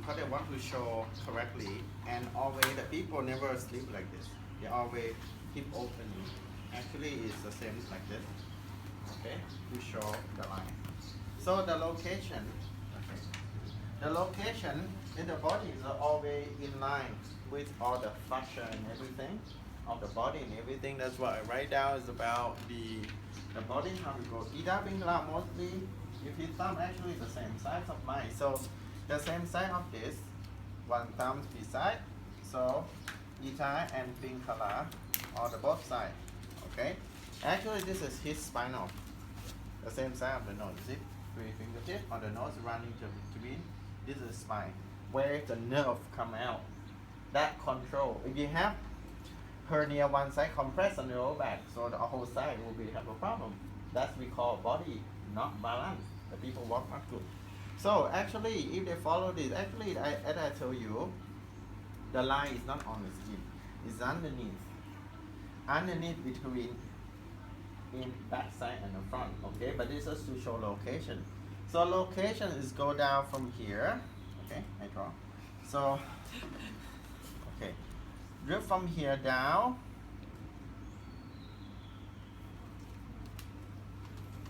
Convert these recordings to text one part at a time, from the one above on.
because they want to show correctly, and always the people never sleep like this. They always keep opening. Actually, it's the same like this. Okay, to show the line. So the location, okay, the location in the body is always in line with all the fascia and everything of the body and everything. That's why I write down is about the body how it goes. Ida Bingla mostly, if his thumb actually the same size of mine. So the same size of this, one thumb beside. So Ita and Pingala are the both sides. Okay. Actually this is his spinal. The same size of the nose. You see? 3 fingertips on the nose running between. This is spine. Where the nerve come out. That control. If you have hernia one side compressed on the lower back, so the whole side will be have a problem. That's we call body not balance. The people walk not good. So actually, if they follow this, actually, as I told you, the line is not on the skin. It's underneath. Underneath between in back side and the front. Okay, but this is to show location. So location is go down from here. Okay, I draw. So okay. Drift from here down.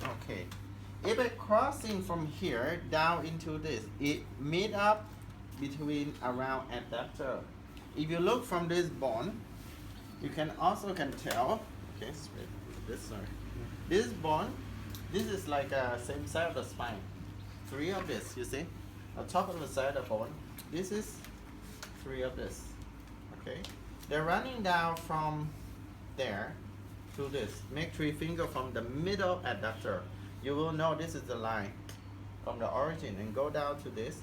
Okay. If I crossing from here down into this, it meet up between around adductor. If you look from this bone, you can also tell. Okay, this sorry. This bone, this is like a same side of the spine. 3 of this, you see, on top of the side of the bone. This is 3 of this. Okay. They're running down from there to this. Make 3 fingers from the middle adductor. You will know this is the line from the origin and go down to this.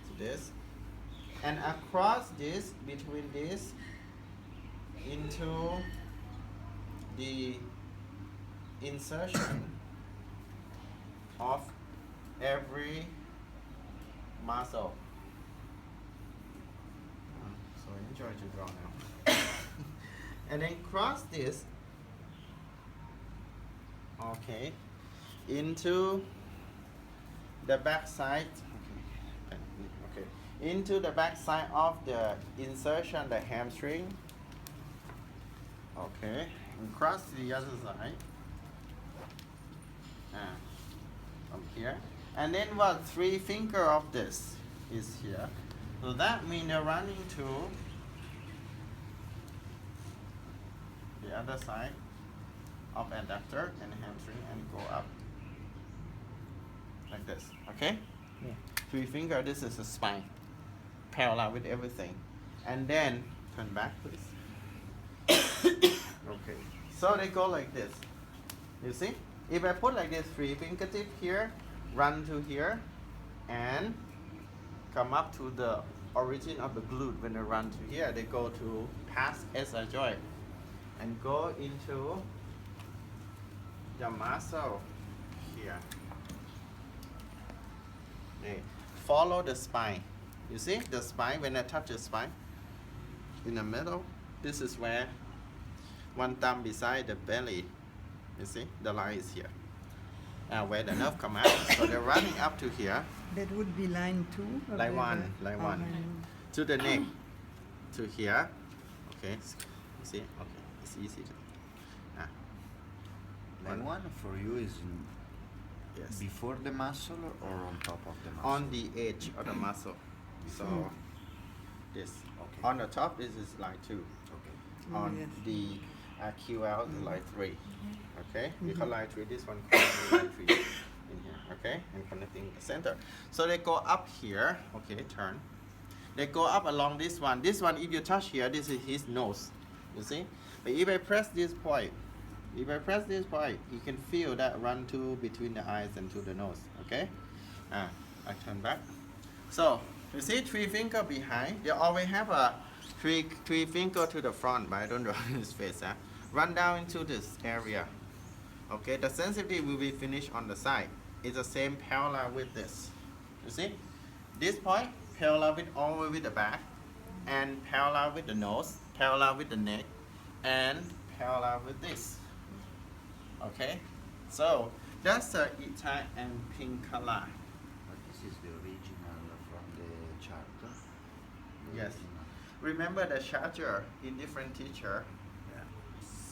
To this. And across this, between this, into the insertion of every muscle. So enjoy to draw now. And then cross this, okay, into the back side, okay, into the back side of the insertion, the hamstring, okay, and cross to the other side, from here, and then what 3 fingers of this is here. So that means they're running to the other side of adductor and hamstring and go up like this. Okay? Yeah. 3 fingers, this is the spine. Parallel with everything. And then turn back, please. Okay. So they go like this. You see? If I put like this 3 fingertip here, run to here, and come up to the origin of the glute. When they run to here, they go to past SI joint and go into the muscle here. They follow the spine. You see the spine, when I touch the spine in the middle, this is where one thumb beside the belly. You see the line is here. Where the nerve come out. So they're running up to here. That would be line 2? Line 1, line 1. To the neck, to here. Okay, you see? Okay, it's easy to. Line 1 for you is Yes. before the muscle or on top of the muscle? On the edge of the muscle. So this. Okay. On the top, this is line 2. Okay. On Yes. the QL is line 3. Okay, because line 3, this one connecting line 3 in here. Okay, and connecting the center. So they go up here. Okay, turn. They go up along this one. This one, if you touch here, this is his nose. You see? But if I press this point, you can feel that run to between the eyes and to the nose. Okay? I turn back. So you see 3 fingers behind. They always have a three finger to the front, but I don't draw his face. Run down into this area. Okay, the sensitivity will be finished on the side. It's the same parallel with this. You see? This point parallel with all the way with the back, and parallel with the nose, parallel with the neck, and parallel with this. Okay? So that's the Ita and Pingala. is the original from the chart. The Yes. original. Remember the charger in different teacher,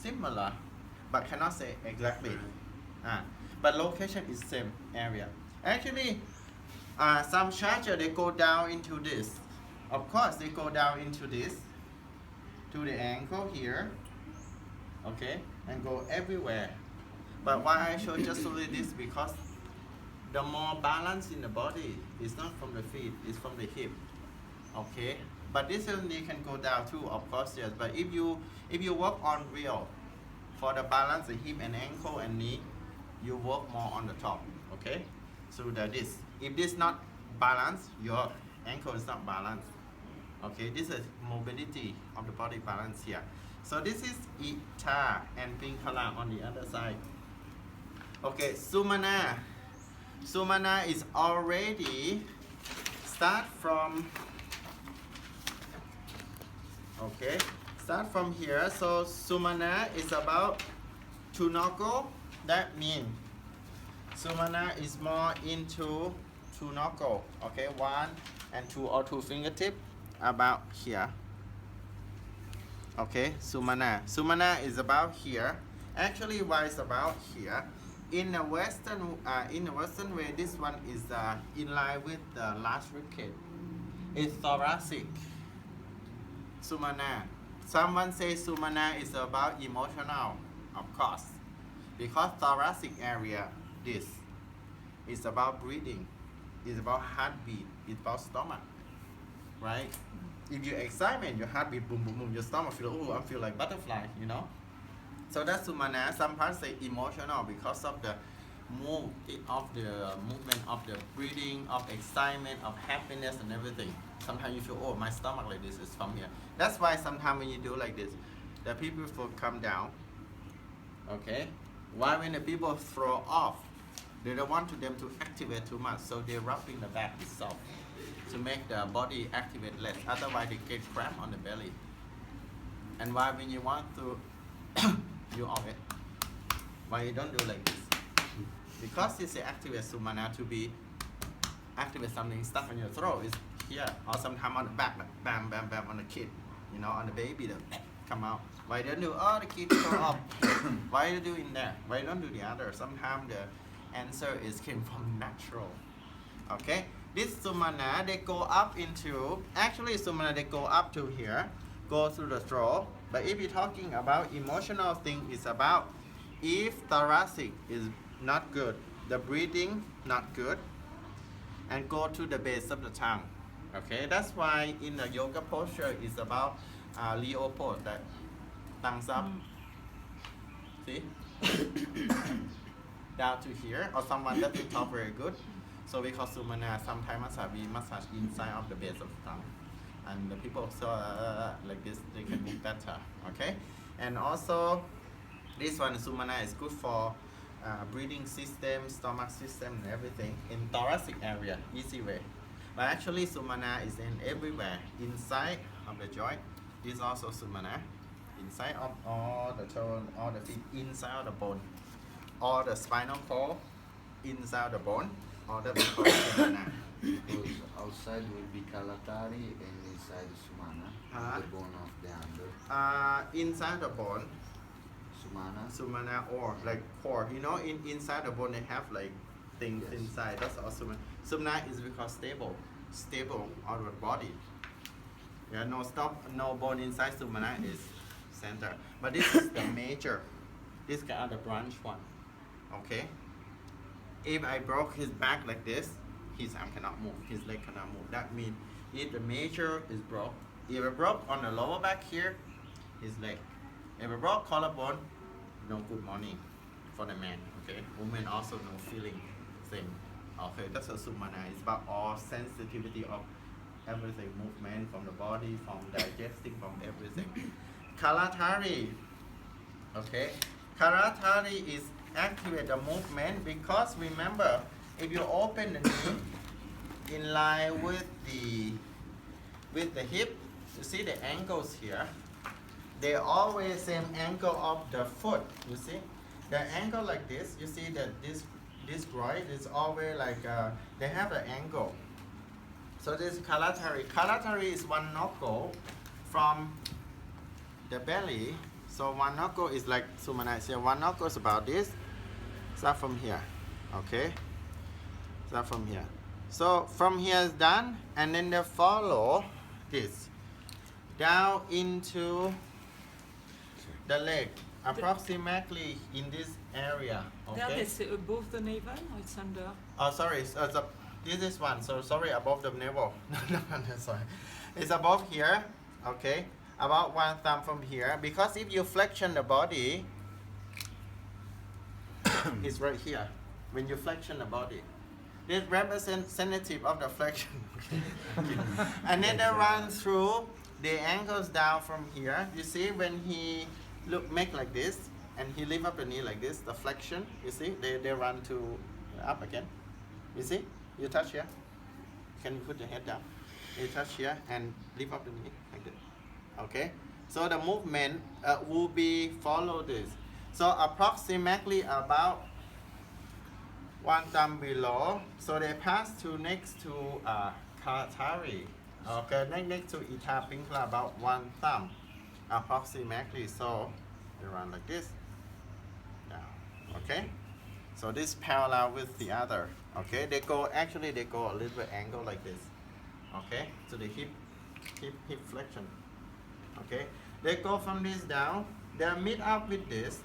similar, but cannot say exactly. But location is same area. Actually, some charger they go down into this. Of course, they go down into this, to the ankle here, okay, and go everywhere. But why I show just only this, because the more balance in the body is not from the feet, it's from the hip, okay. But this only can go down too, of course, yes. But if you work on real for the balance, the hip and ankle and knee, you work more on the top, okay. So that this, if this not balanced, your ankle is not balanced, okay. This is mobility of the body balance here. So this is Ita and Pingala on the other side. Okay, Sumana. Sumana is already start from, okay, start from here. So Sumana is about 2 knuckle. That means Sumana is more into 2 knuckle. Okay, 1 and 2 or 2 fingertip about here. Okay, Sumana. Sumana is about here. Actually, why is about here? In the Western way, this one is in line with the last ribcage. It's thoracic. Sumana. Someone says Sumana is about emotional, of course, because thoracic area, this is about breathing, it's about heartbeat, it's about stomach, right? If you excitement, your heartbeat boom boom boom, your stomach feel, oh, I feel like butterfly, you know. So that's Sumana. Some parts say emotional because of the movement of the breathing, of excitement, of happiness and everything. Sometimes you feel, oh, my stomach like this is from here. That's why sometimes when you do like this, the people will come down. Okay? Why when the people throw off, they don't want them to activate too much, so they're rubbing the back itself to make the body activate less. Otherwise, they get cramp on the belly. And why when you want to you off it, why you don't do like this? Because it's activate Sumana to be activate something stuck in your throat is here, or sometimes on the back, like bam bam bam on the kid, you know, on the baby that come out. Why don't do, oh, the kid throw up? Why you do in there? Why don't do the other? Sometimes the answer is came from natural. Okay, this Sumana they go up into, actually Sumana they go up to here, go through the throat. But if you're talking about emotional thing, it's about if thoracic is not good, the breathing not good, and go to the base of the tongue. Okay, that's why in the yoga posture is about Leo pose, that thumbs up. See? Down to here, or someone that will talk very good. So we call Sumana, sometimes we massage inside of the base of the tongue. And the people like this, they can move better, okay? And also, this one, Sumana, is good for breathing system, stomach system, and everything in thoracic area, easy way. But actually, Sumana is in everywhere, inside of the joint. This is also Sumana, inside of all the toe, all the feet, inside of the bone, all the spinal cord, inside of the bone, all that we call Sumana. Because outside will be Kalatari and inside Sumana, the bone of the under. Inside the bone, Sumana. or like core. You know, inside the bone they have like things inside. That's also Sumana. Sumana is because stable out of the body. Yeah, no bone inside Sumana is center. But this is the major. This guy are the branch one. Okay. If I broke his back like this, his arm cannot move, his leg cannot move. That means if the major is broke, if it broke on the lower back here, his leg. If it broke collarbone, no good morning for the man. Okay, women also no feeling thing. Okay, that's a Sumana. It's about all sensitivity of everything, movement from the body, from digesting, from everything. Kalatari. Okay, Kalatari is activate the movement because remember, if you open the knee in line with the hip, you see the ankles here. They always same angle of the foot. You see the angle like this. You see that this groin is always like they have an angle. So this Kalatari. Kalatari is one knuckle from the belly. So one knuckle is like Sumana said, one knuckle is about this. Start from here. Okay? Start from here. So from here is done, and then they follow this down into the leg, approximately in this area. There, Okay? it's above the navel or it's under? Oh, sorry. This is one. So sorry, above the navel. No, sorry. It's above here. Okay. About one thumb from here. Because if you flexion the body, it's right here. When you flexion the body, this representative of the flexion. And then they run through the ankles down from here. You see when he make like this, and he lift up the knee like this, the flexion. You see, they run to up again. You see, you touch here. Can you put your head down? You touch here and lift up the knee like this. Okay. So the movement will be follow this. So approximately about one thumb below. So they pass to next to Kalatari. Okay, next to Ita Pinkla, about one thumb approximately. So they run like this. Down. Okay. So this parallel with the other. Okay, they go a little bit angle like this. Okay, so the hip flexion. Okay, they go from this down. They meet up with this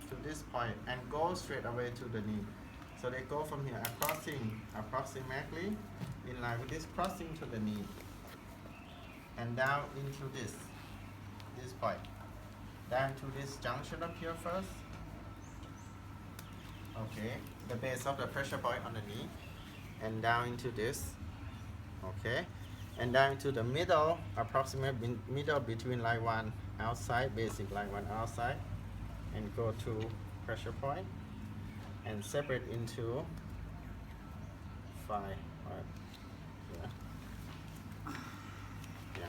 to this point and go straight away to the knee. So they go from here, crossing approximately in line with this, crossing to the knee, and down into this point, down to this junction up here first. Okay, the base of the pressure point on the knee, and down into this. Okay, and down to the middle, approximate middle between line one outside, basic line one outside, and go to pressure point, and separate into 5. Yeah.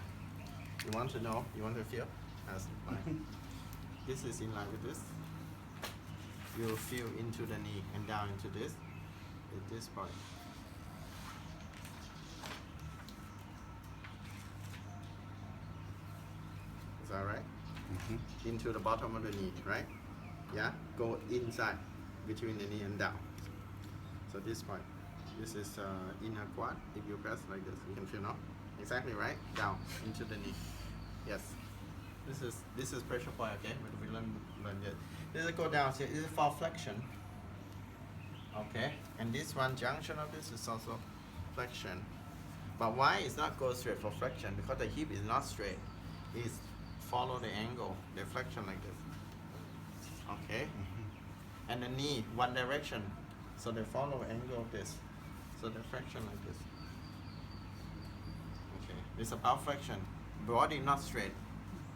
You want to know? You want to feel? That's fine. This is in line with this. You feel into the knee and down into this at this point. Is that right? Mm-hmm. Into the bottom of the knee, right? Yeah? Go inside between the knee and down. So this point. This is inner quad. If you press like this, you can feel now. Exactly right? Down into the knee. Yes. This is pressure point, okay? We learn it. This is go down here. This is for flexion. Okay? And this one junction of this is also flexion. But why it's not go straight for flexion? Because the hip is not straight. It's follow the angle, the flexion like this. Okay? Mm-hmm. And the knee, one direction. So they follow angle of this. So the flexion like this. Okay. It's about flexion. Body not straight.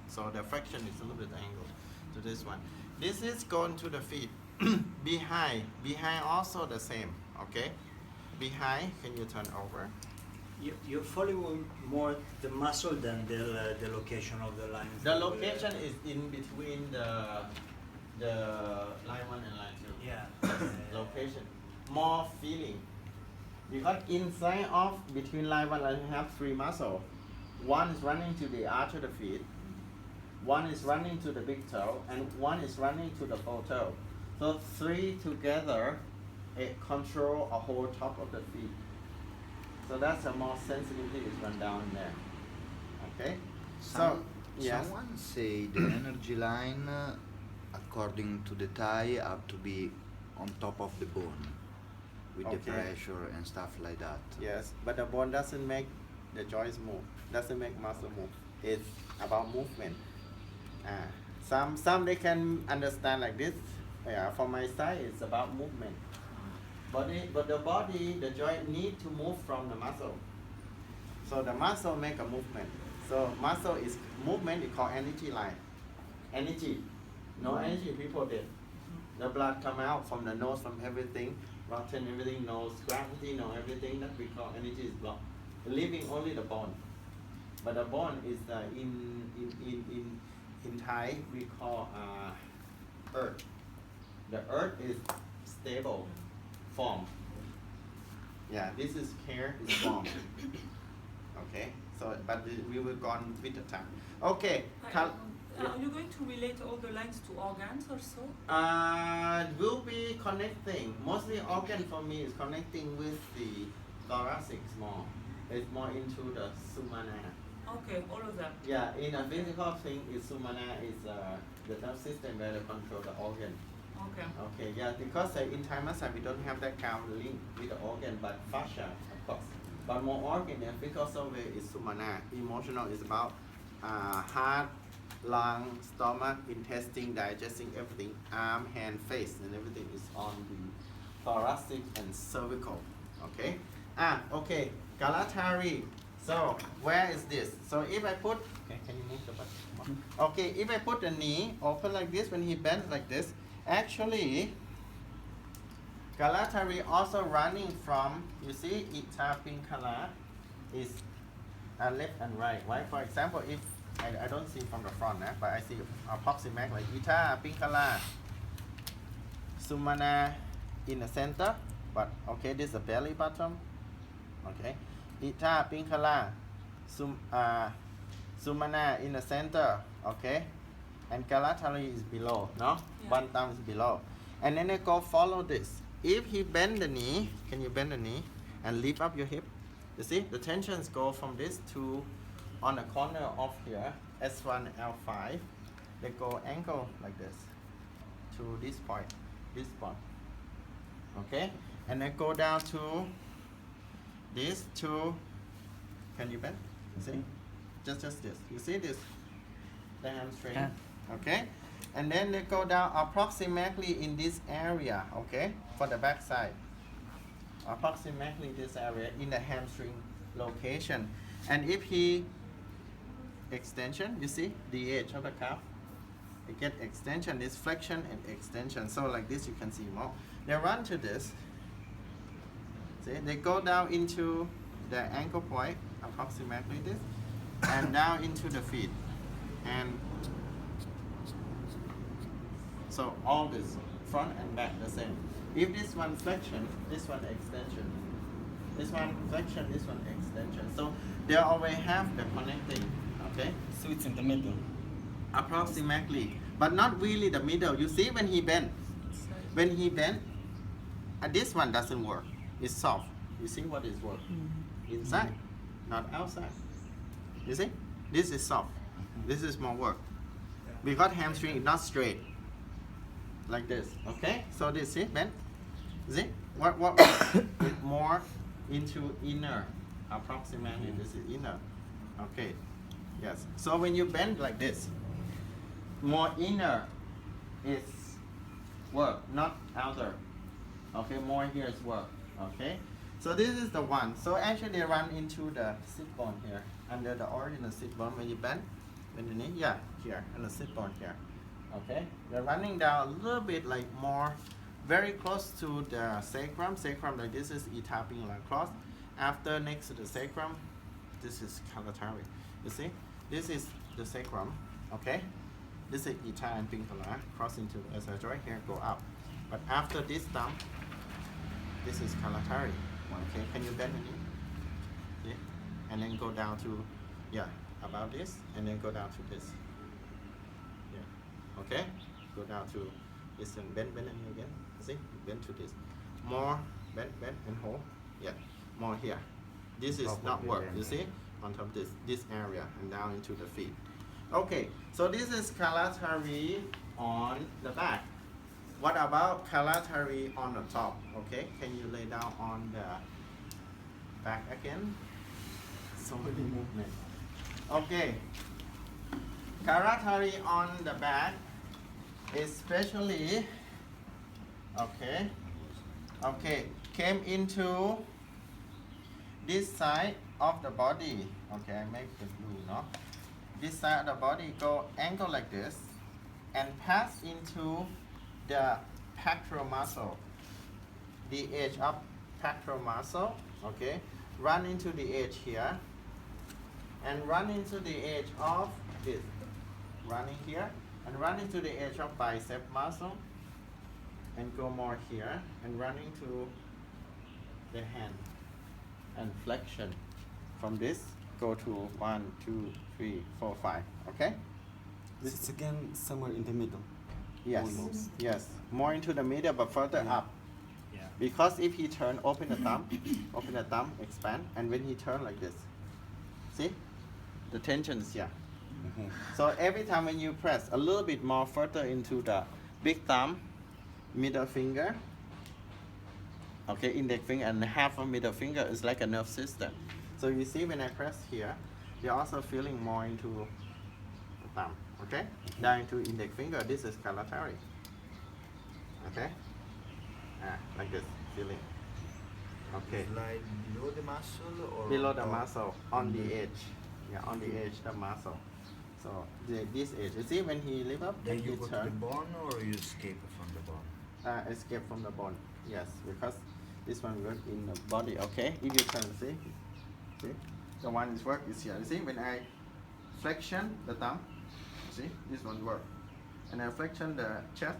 So the flexion is a little bit angled to this one. This is going to the feet. Behind also the same. Okay? Behind, can you turn over? You follow more the muscle than the location of the line. The location is in between the line 1 and line 2. Yeah. Location. More feeling. Because inside of between line 1 and line 2 have 3 muscles. One is running to the arch of the feet. One is running to the big toe, and one is running to the full toe. So 3 together, it control a whole top of the feet. So that's a more sensitivity is run down there. Okay? Yes. Someone say the energy line, according to the thigh, have to be on top of the bone, with the pressure and stuff like that. Yes, but the bone doesn't make the joints move, doesn't make muscle move. It's about movement. Some they can understand like this. Yeah, for my side, it's about movement. But the body, the joint need to move from the muscle. So the muscle make a movement. So muscle is movement. It's called energy line. Energy. No energy, people did. The blood come out from the nose, from everything, rotten everything, nose, gravity, no everything that we call energy is blocked. Leaving only the bone. But the bone is in Thai we call earth. The earth is stable. form. Yeah, this is hair is form. Okay, so but we will go on with the time. Okay, Are you going to relate all the lines to organs or so? will be connecting. Mostly organ for me is connecting with the thoracic more. It's more into the sumana. Okay, all of them. Yeah, in a physical thing, is sumana is the nerve system where they control the organ. Okay. Okay, yeah, because in Thai massage we don't have that kind of link with the organ, but fascia, of course. But more organ, and because of it is sumana. Emotional is about heart, lung, stomach, intestine, digesting, everything, arm, hand, face, and everything is on the thoracic and cervical. Okay. Okay. Kalatari. So where is this? So if I put, okay, can you move the button? Okay, if I put the knee open like this, when he bends like this, actually, Kalatari also running from, you see, Ita Pinkala is left and right. For example, if I don't see from the front, but I see approximate like Ita Pinkala, Sumana in the center, but okay, this is the belly button. Okay, Ita Pinkala, Sumana in the center. Okay, and Kalatari is below. No, Yeah. one thumb is below, and then I go follow this. If he bend the knee, can you bend the knee and lift up your hip? You see, the tensions go from this to on the corner of here, S1, L5. They go angle like this to this point, this point. Okay, and then go down to this to. Can you bend? See, just this. You see this, the hamstring. Yeah. Okay, and then they go down approximately in this area. Okay, for the back side. Approximately this area in the hamstring location. And if he extension, you see the edge of the calf, you get extension, this flexion and extension. So like this you can see more. They run to this. See, they go down into the ankle point, approximately this, and down into the feet. And so all this, front and back the same. If this one flexion, this one extension. This one flexion, this one extension. So they always have the connecting, okay? So it's in the middle. Approximately, but not really the middle. You see when he bend, this one doesn't work. It's soft. You see what is work? Inside, not outside. You see? This is soft. This is more work. Because hamstring is not straight. Like this, okay? So this is bend. See? What is more into inner? Approximately, this is inner. Okay. Yes. So when you bend like this, more inner is work, not outer. Okay, more here is work. Okay. So this is the one. So actually they run into the sit bone here, under the original sit bone. When you bend the knee, yeah, here, and the sit bone here. Okay, they're running down a little bit like more, very close to the sacrum. Sacrum like this is Ita Pingala cross. After next to the sacrum, this is Kalatari. You see, this is the sacrum. Okay, this is Ita and Pingala cross into as I join here, go up. But after this thumb, this is Kalatari. Okay, can you bend the knee? See? And then go down to, yeah, about this, and then go down to this. Okay, go down to this and bend the knee again. See, bend to this. More bend and hold. Yeah, more here. This is not work. You see, on top of this area and down into the feet. Okay, so this is Kalatari on the back. What about Kalatari on the top? Okay, can you lay down on the back again? So many movement. Okay, Kalatari on the back. Especially, came into this side of the body. Okay, I make the blue, no? This side of the body go angle like this and pass into the pectoral muscle, the edge of pectoral muscle. Okay, run into the edge here and run into the edge of this, running here. And run into the edge of bicep muscle and go more here and run into the hand and flexion. From this, go to 1, 2, 3, 4, 5. Okay? It's again somewhere in the middle. Yes. Almost. Yes. More into the middle, but further Yeah. up. Yeah. Because if he turn, open the thumb, open the thumb, expand, and when he turn like this, see, the tension is here. Mhm. So every time when you press a little bit more further into the big thumb, middle finger, okay, index finger and half of middle finger is like a nerve system. So you see when I press here, you're also feeling more into the thumb, okay? Down into index finger, this is Kalatari. Okay? Like this, feeling. Okay. Slide below the muscle or Below the top? muscle, on the edge. Yeah, on the edge, the muscle. So this edge, you see when he lift up Then and you he go to the turn, bone or you escape from the bone? escape from the bone. Yes, because this one work in the body. Okay, if you turn, see, the one is work is here. You see when I flexion the thumb, see this one work, and I flexion the chest,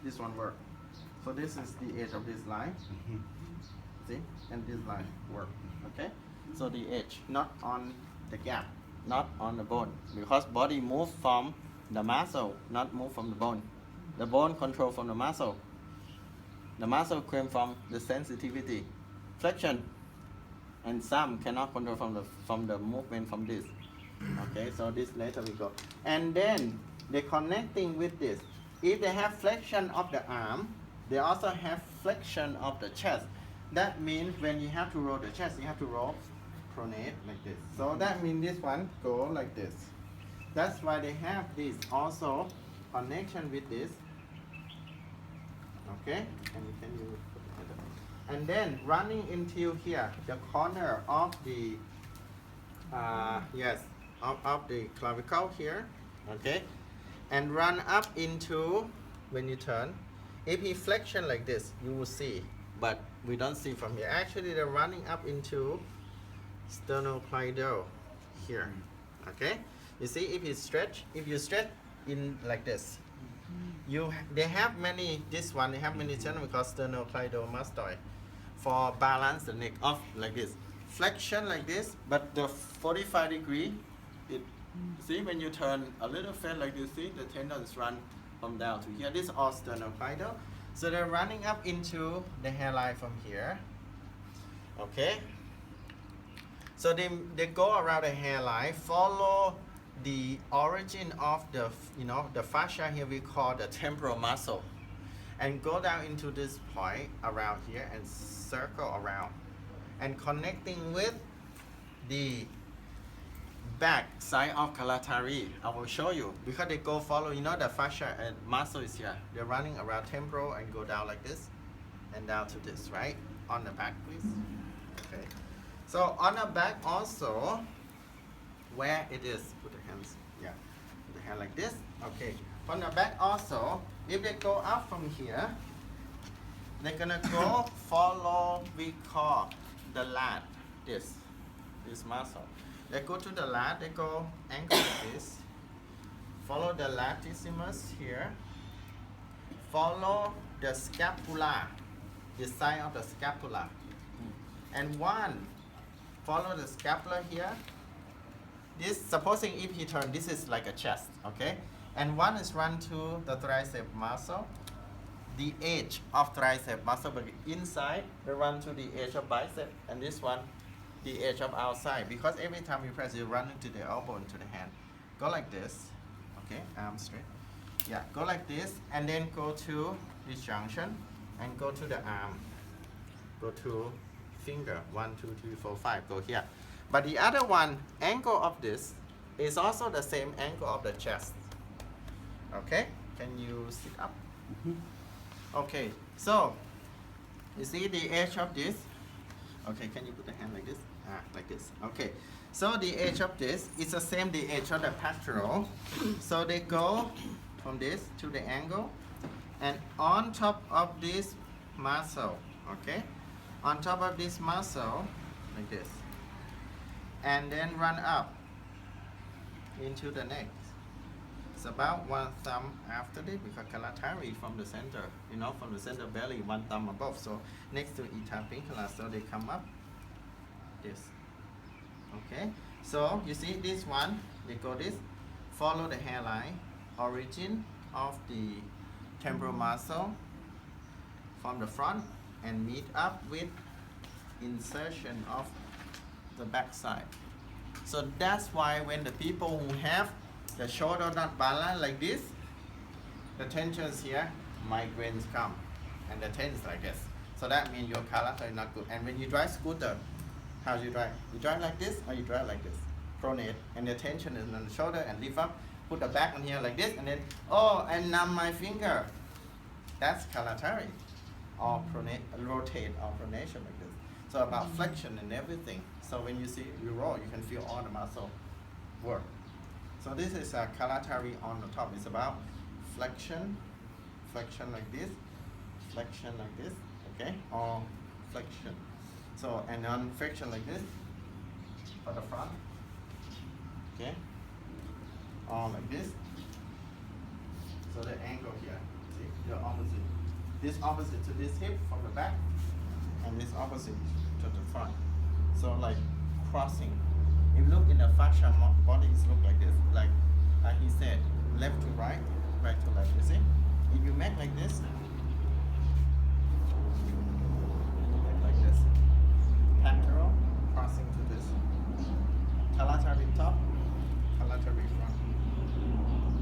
this one work. So this is the edge of this line. Mhm. See, and this line work. Okay, so the edge, not on the gap, not on the bone, because body move from the muscle, not move from the bone. The bone control from the muscle. The muscle came from the sensitivity, flexion, and some cannot control from the movement from this. Okay, so this later we go, and then they connecting with this. If they have flexion of the arm, they also have flexion of the chest. That means when you have to roll the chest, you have to roll pronate like this. So that means this one go like this. That's why they have this also connection with this. Okay, and can you put it together? And then running into here, the corner of the yes, of the clavicle here. Okay, and run up into when you turn. If he flexion like this, you will see, but we don't see from here. Actually, they're running up into sternocleidomastoid here. Okay, you see if you stretch, in like this, they have many. This one they have many channels because sternocleidomastoid for balance the neck off like this, flexion like this, but the 45 degree. It see when you turn a little fat like this, see the tendons run from down to here. This is all sternocleido. So they're running up into the hairline from here. Okay. So they go around the hairline, follow the origin of the the fascia here we call the temporal muscle, and go down into this point around here and circle around, and connecting with the back side of Kalatari. I will show you because they go follow, the fascia and muscle is here. They're running around temporal and go down like this and down to this, right? On the back, please. Okay. So on the back also, where it is, put the hands, yeah, put the hand like this. Okay. On the back also, if they go up from here, they're gonna go follow, we call the lat, this muscle. They go to the lat, they go angle like this, follow the latissimus here, follow the scapula, the side of the scapula, and one follow the scapula here. This, supposing if he turn, this is like a chest, okay? And one is run to the tricep muscle, the edge of tricep muscle, but inside they run to the edge of bicep, and this one the edge of outside, because every time you press you run into the elbow into the hand. Go like this, okay, arm straight. Yeah, go like this and then go to this junction and go to the arm. Go to finger, 1, 2, 3, 4, 5, go here. But the other one, angle of this is also the same angle of the chest. Okay, can you sit up? Okay, so you see the edge of this. Okay, can you put the hand like this? Like this. Okay, so the edge of this is the same the edge of the pectoral. So they go from this to the angle, and on top of this muscle, okay, on top of this muscle, like this, and then run up into the neck. It's about one thumb after this because Kalatari from the center, from the center belly, one thumb above. So next to Ita Pingala, so they come up this. Okay, so you see this one, they go this, follow the hairline, origin of the temporal muscle from the front and meet up with insertion of the back side. So that's why when the people who have the shoulder not balanced like this, the tensions here, migraines come, and the tense like this. So that means your Kalatari is not good. And when you drive scooter, how do you drive? You drive like this or you drive like this? Pronate, and the tension is on the shoulder and lift up, put the back on here like this, and then, and numb my finger. That's Kalatari. Or pronate, rotate or pronation like this. So about flexion and everything. So when you see you roll, you can feel all the muscle work. So this is a Kalatari on the top. It's about flexion, flexion like this, flexion like this, okay, or flexion. So and on flexion like this for the front, okay, or like this. So the angle here, see, the opposite. This opposite to this hip from the back, and this opposite to the front. So like crossing. If you look in the fascia, bodies look like this, like he said, left to right, right to left. You see? If you make like this, like this, pectoral crossing to this, Kalatari top, Kalatari front,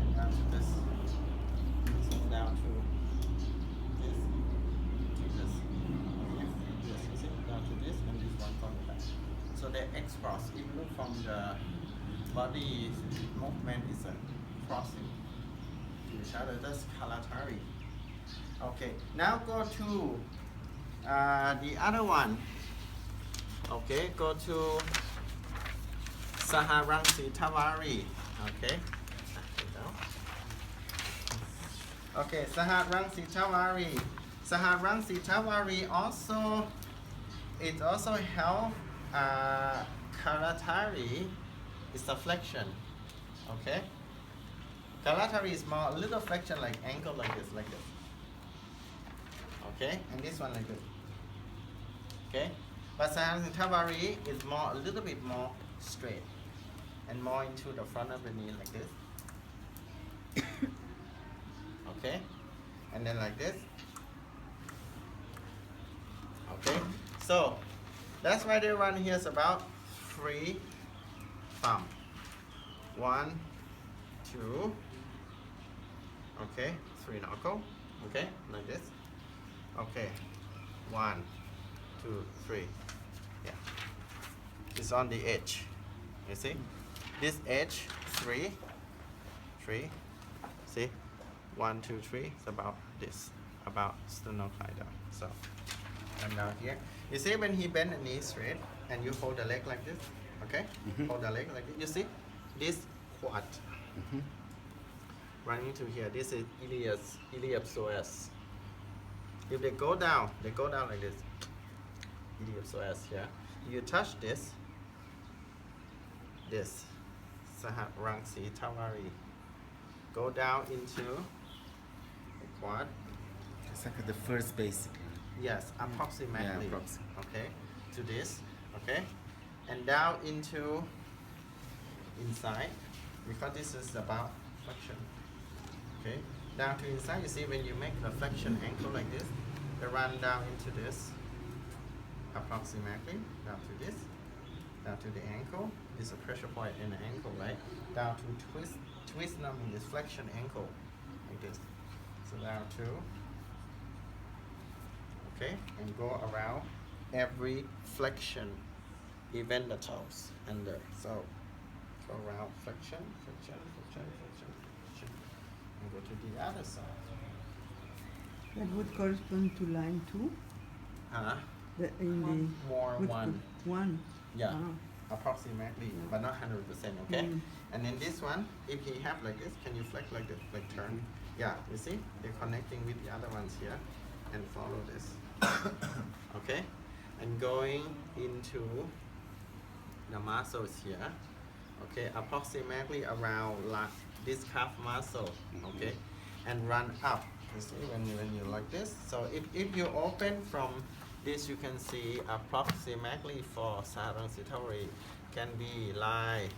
and down to this, so down to this, you see, down to this, and this one from the back. So the X cross, if you look from the body movement, is a crossing to each other. That's Kalatari. Okay, now go to the other one. Okay, go to Saharansi Tawari. Okay. Okay, Saharansi Tawari. Saharansi Tawari also, it also help Kalatari is a flexion. Okay. Kalatari is more a little flexion like ankle like this, Okay, and this one like this. Okay, but Saharansi Tawari is more a little bit more straight and more into the front of the knee like this. Okay, and then like this. Okay, so that's why they run here is about 3 thumb. 1, 2. Okay, 3 knuckle. Okay, like this. Okay, 1, 2, 3. Yeah, it's on the edge. You see, this edge 3. See, 1, 2, 3. It's about this, about sternocleidomastoid. So, and now here, you see when he bend the knee straight and you hold the leg like this. Okay, hold the leg like this. You see, this quad. Running to here. This is iliopsoas. If they go down like this. Iliopsoas here. You touch this. Saharansi Tawari. Go down into the quad. It's like the first basically. Yes, approximately. Yeah, approximately. Okay, to this. Okay, and down into inside, because this is about flexion. Okay, down to inside. You see when you make the flexion ankle like this, they run down into this. Approximately down to this, down to the ankle. This is a pressure point in the ankle, right? Down to twist them in this flexion ankle, like this. So down to. Okay, and go around every flexion, even the toes under. So go around flexion, and go to the other side. That would correspond to line 2? More one. 1. Yeah, Ah. approximately, but not 100%. Okay, and then this one, if he have like this, can you flex like this, like turn? Yeah, you see, they're connecting with the other ones here, and follow this. Okay, and going into the muscles here, Okay, approximately around this calf muscle. Okay, and run up. You see when you like this. So if you open from this, you can see approximately for Saharansi and Tawari can be like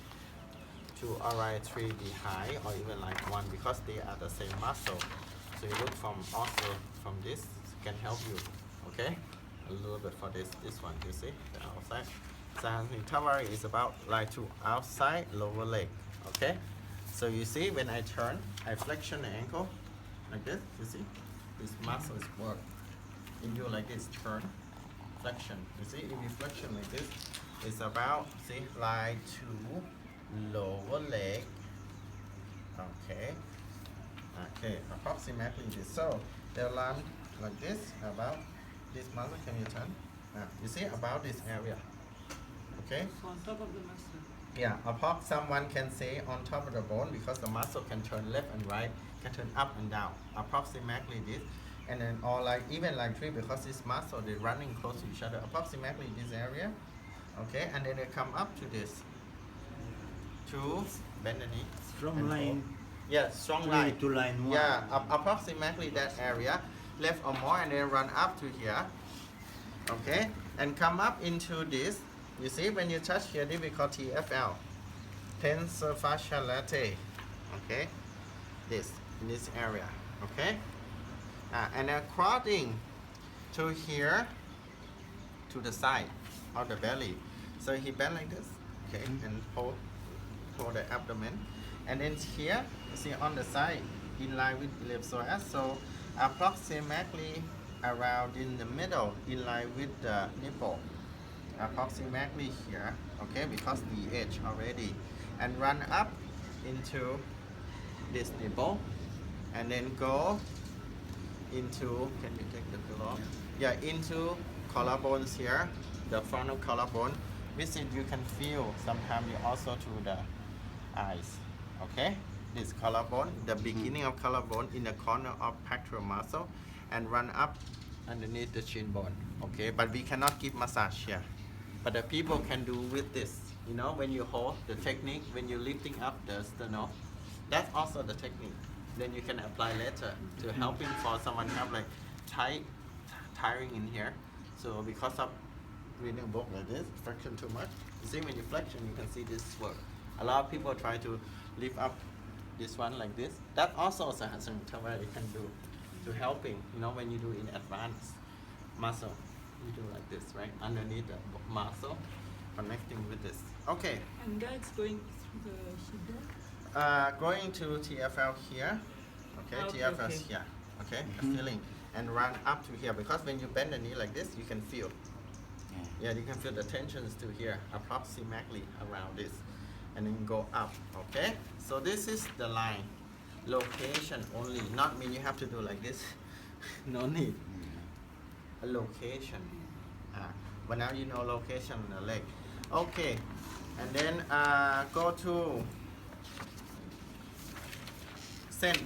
2 or 3 behind, or even like 1, because they are the same muscle. So you look from also from this can help you. Okay, a little bit for this one. You see the outside. Saharansi and Tawari is about like to outside lower leg. Okay, so you see when I turn, I flexion the ankle like this. You see this muscle is work. If you like this turn, flexion. You see if you flexion like this, it's about see like to lower leg. Okay. Okay, approximately this. So they'll land like this, about this muscle. Can you turn? You see about this area. Okay. So on top of the muscle. Yeah, someone can say on top of the bone, because the muscle can turn left and right, can turn up and down. Approximately this, and then or like even like 3, because this muscle they're running close to each other. Approximately this area. Okay, and then they come up to this. To bend the knee. From and line hold. Yeah, strong 3 line. to line 1. Yeah, approximately that area, left or more, and then run up to here. Okay, and come up into this. You see, when you touch here, this we call TFL, tensor fascia latae. Okay, in this area. Okay, and according to here, to the side of the belly. So he bend like this. Okay, and hold the abdomen, and then here, you see on the side, in line with ellipsoid. So approximately around in the middle, in line with the nipple. Approximately here, okay, because the edge already, and run up into this nipple, and then go into, can you take the pillow? Yeah, into collarbones here, the frontal collarbone. With it you can feel sometimes you also to the eyes. Okay, this collarbone, the beginning of collarbone in the corner of pectoral muscle, and run up underneath the shin bone. Okay, but we cannot give massage here. But the people can do with this, you know, when you hold the technique, when you're lifting up the sternum, that's also the technique. Then you can apply later to helping for someone have like tiring in here. So because of reading a book like this, flexion too much. You see when you flexion, you can see this work. A lot of people try to lift up this one like this. That also Saharansi and Tawari can do to helping, you know, when you do in advanced muscle. You do like this, right? Underneath the muscle, connecting with this. Okay. And that's going through the hip bone? Going to TFL here. Okay, Okay, TFL okay. here. Okay, the feeling. And run up to here, because when you bend the knee like this, you can feel. Yeah, you can feel the tensions to here, approximately around this. And then go up, okay? So this is the line. Location only, not mean you have to do like this. No need. A location. But now you know location on the leg. Okay, and then go to Sen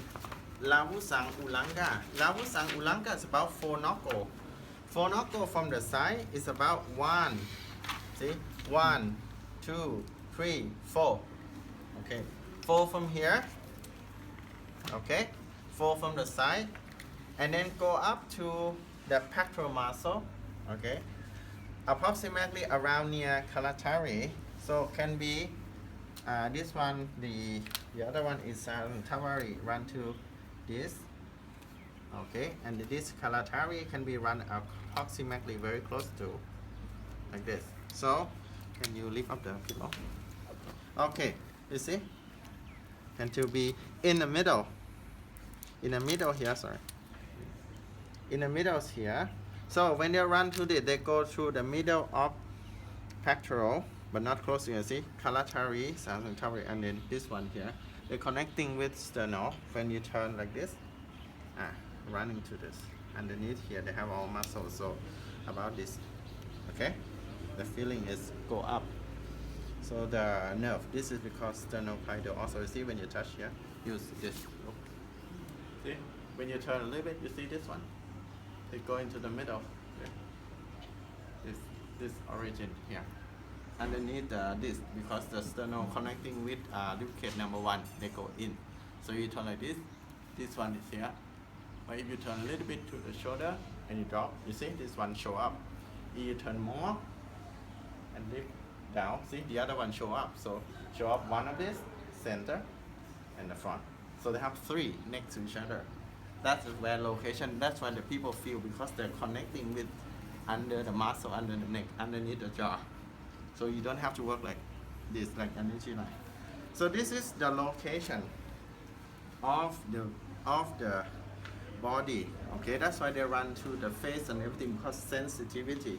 Lavusang Ulanga. Lavusang Ulanga is about 4 knuckle. 4 knuckle from the side is about 1. See? 1, 2, 3, 4. Okay. 4 from here. Okay. 4 from the side. And then go up to the pectoral muscle. Okay. Approximately around near Kalatari. So can be this one, the other one is Tawari, run to this. Okay, and this Kalatari can be run approximately very close to like this. So can you lift up the pillow? Okay, you see? And to be in the middle. In the middle here, sorry. In the middle here. So when they run to this, they go through the middle of pectoral, but not close. You see, Kalatari, Saharansi, and then this one here. They're connecting with sternum. When you turn like this, running to this. Underneath here, they have all muscles. So about this, okay. The feeling is go up. So the nerve. This is because sternocleidomastoid. Also, see when you touch here, use this. See, when you turn a little bit, you see this one. They go into the middle. Okay. This origin here. underneath this, because the sternum connecting with ribcage number 1, they go in. So you turn like this one is here. But if you turn a little bit to the shoulder and you drop, you see this one show up. If you turn more and lift down, see the other one show up. So show up one of this, center, and the front. So they have 3 next to each other. That's where location, that's why the people feel, because they're connecting with under the muscle, under the neck, underneath the jaw. So you don't have to work like this, like energy line. So this is the location of the body. Okay, that's why they run to the face and everything, because sensitivity.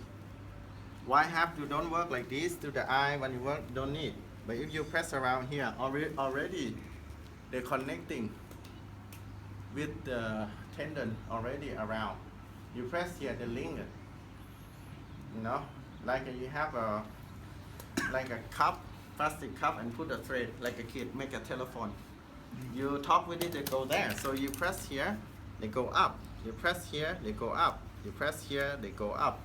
Why have to don't work like this to the eye when you work? Don't need. But if you press around here, already they're connecting with the tendon already around. You press here, the link. You know, like you have a cup, plastic cup, and put a thread like a kid make a telephone. You talk with it, they go there. So you press here, they go up. You press here, they go up. You press here, they go up.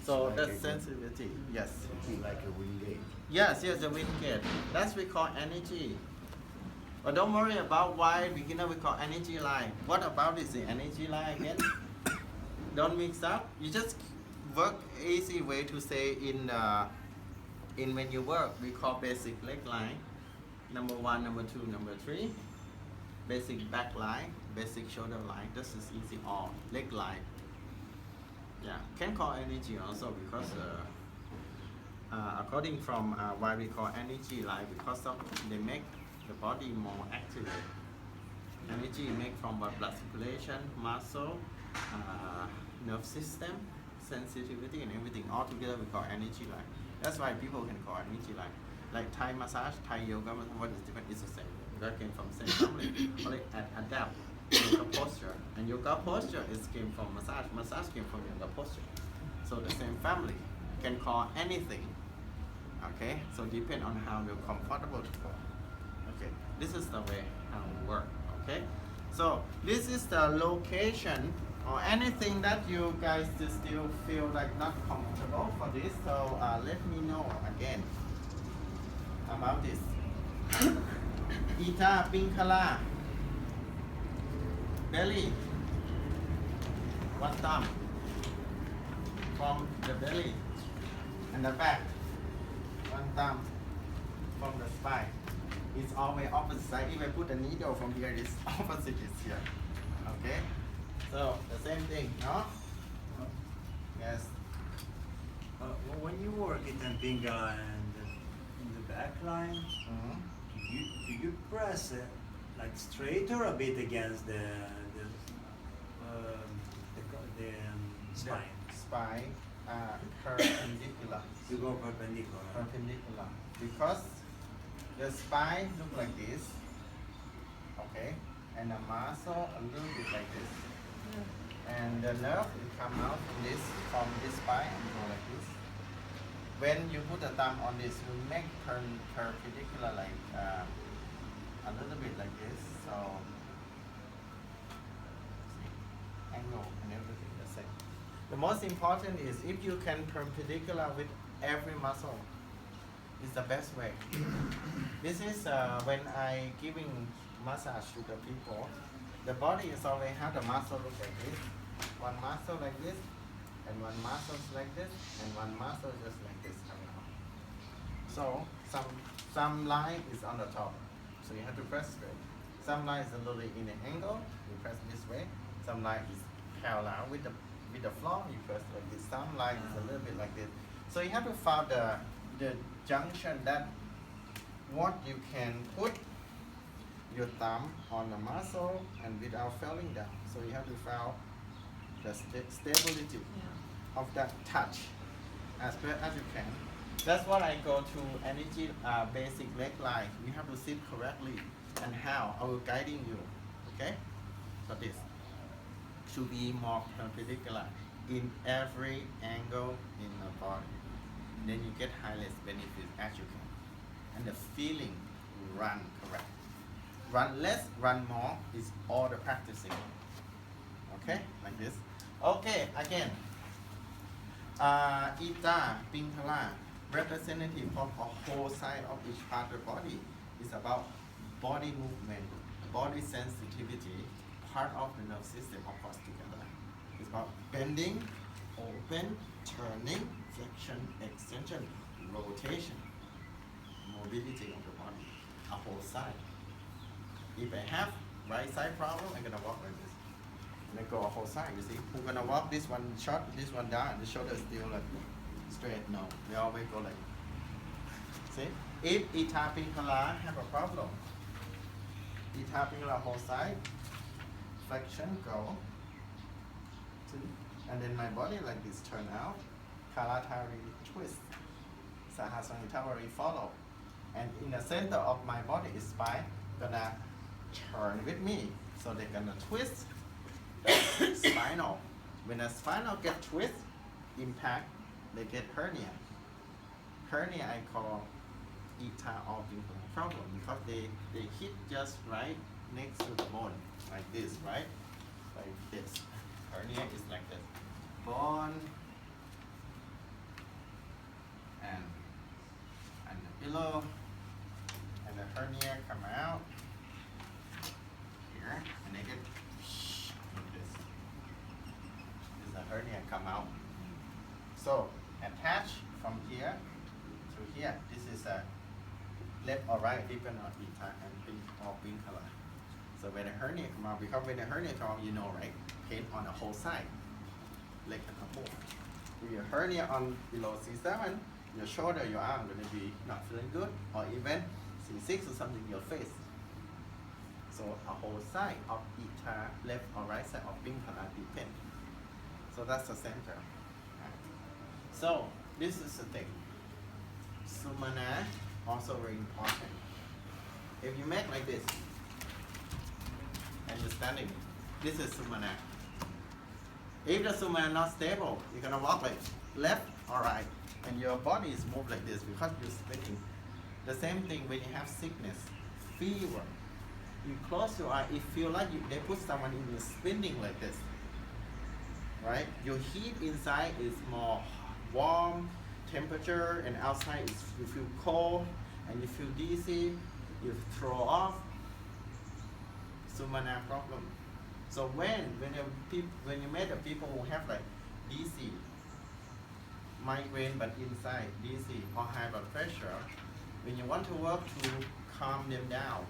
So Like that's a- sensitivity. Yes. Like a wind gate. Yes, the wind gate. That's we call energy. But don't worry about why beginner we call energy line. What about is the energy line again? Don't mix up. You just work easy way to say in when you work, we call basic leg line. Number 1, number 2, number 3. Basic back line, basic shoulder line. This is easy. All leg line. Yeah, can call energy also, because according from why we call energy line, because of they make the body more active. Energy make from blood circulation, muscle, nerve system, sensitivity, and everything. All together we call energy line. That's why people can call energy line. Like Thai massage, Thai yoga, what is different? It's the same. That came from same family. Only adapt yoga posture, and yoga posture is came from massage. Massage came from yoga posture. So the same family can call anything. Okay, so depend on how you're comfortable to call. Okay, this is the way how we work. Okay, so this is the location or anything that you guys still feel like not comfortable for this. So let me know again about this. Ita Pinkala belly, one thumb from the belly and the back, one thumb from the spine. It's always opposite side. If I put a needle from here, it's opposite is here. Okay? So the same thing, no? Yes. When you work it in Pingala and in the back line, Mhm. do you press like straight or a bit against the spine? Spine perpendicular. You go perpendicular. Perpendicular. Because the spine look like this. Okay? And the muscle a little bit like this. And the nerve will come out from this spine and go like this. When you put the thumb on this, you make perpendicular like a little bit like this. So angle and everything the same. The most important is if you can perpendicular with every muscle, is the best way. This is when I giving massage to the people. The body is always have the muscle look like this. One muscle like this, and one muscle like this, and one muscle just like this coming out. So some line is on the top, so you have to press straight. Some line is a little in an angle, you press this way. Some line is parallel with the floor, you press like this. Some line is a little bit like this. So you have to find the junction that what you can put your thumb on the muscle and without falling down. So you have to find the stability of that touch as best as you can. That's what I go to energy basic leg line. You have to sit correctly, and how I will guiding you. Okay, so this should be more perpendicular in every angle in the body. Then you get highest benefit as you can, and the feeling run correct. Run less, run more is all the practicing. Okay, like this. Okay, again. Ita Pinkala. representative of a whole side of each part of the body. It's about body movement, body sensitivity, part of the nerve system of us together. It's about bending, open, turning, flexion, extension, rotation, mobility of the body, a whole side. If I have right side problem, I'm gonna walk like this. And then go a whole side, you see. I'm gonna walk this one short, this one down, the shoulder is still like straight, no. They always go like, see? If Ita Pingala have a problem, Ita Pingala whole side, flexion, go, see? And then my body like this turn out, Kalatari twist, Saharansi and Tawari follow. And in the center of my body is spine, gonna turn with me. So they're gonna twist the spinal. When the spinal get twist, impact, they get hernia. Hernia I call Ita or Pingala problem because they hit just right next to the bone, like this, right? Like this. Hernia is like this. Bone and the pillow and the hernia come out here and they get like this. This is the hernia come out. So attach from here to here. This is a left or right depending on Ita and pink color. So when the hernia come out, because when the hernia come out, you know, right? Pain on the whole side, leg and above. With your hernia on below C7, your shoulder, your arm gonna be not feeling good, or even C6 or something in your face. So a whole side of Ita, left or right side of pink color depend. So that's the center. So this is the thing. Sumana also very important. If you make like this, and you're standing, this is Sumana. If the Sumana not stable, you're gonna walk like left or right, and your body is moved like this because you're spinning. The same thing when you have sickness, fever. You close your eye, it feel like they put someone in you spinning like this, right? Your heat inside is more warm temperature, and outside is you feel cold, and you feel dizzy, you throw off. Sumana problem. So when you meet the people who have like DC, migraine but inside DC or high blood pressure, when you want to work to calm them down,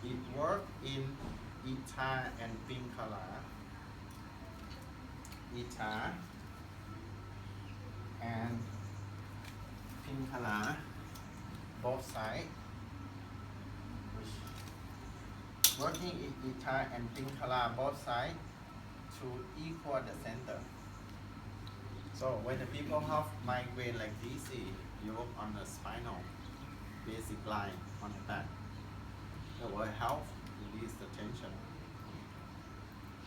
it work in Ita and Pingala. Ita and Pingala, both sides. Working in Ita and Pingala both sides to equal the center. So when the people have migraine like DC, you work on the spinal basic line on the back. That will help release the tension.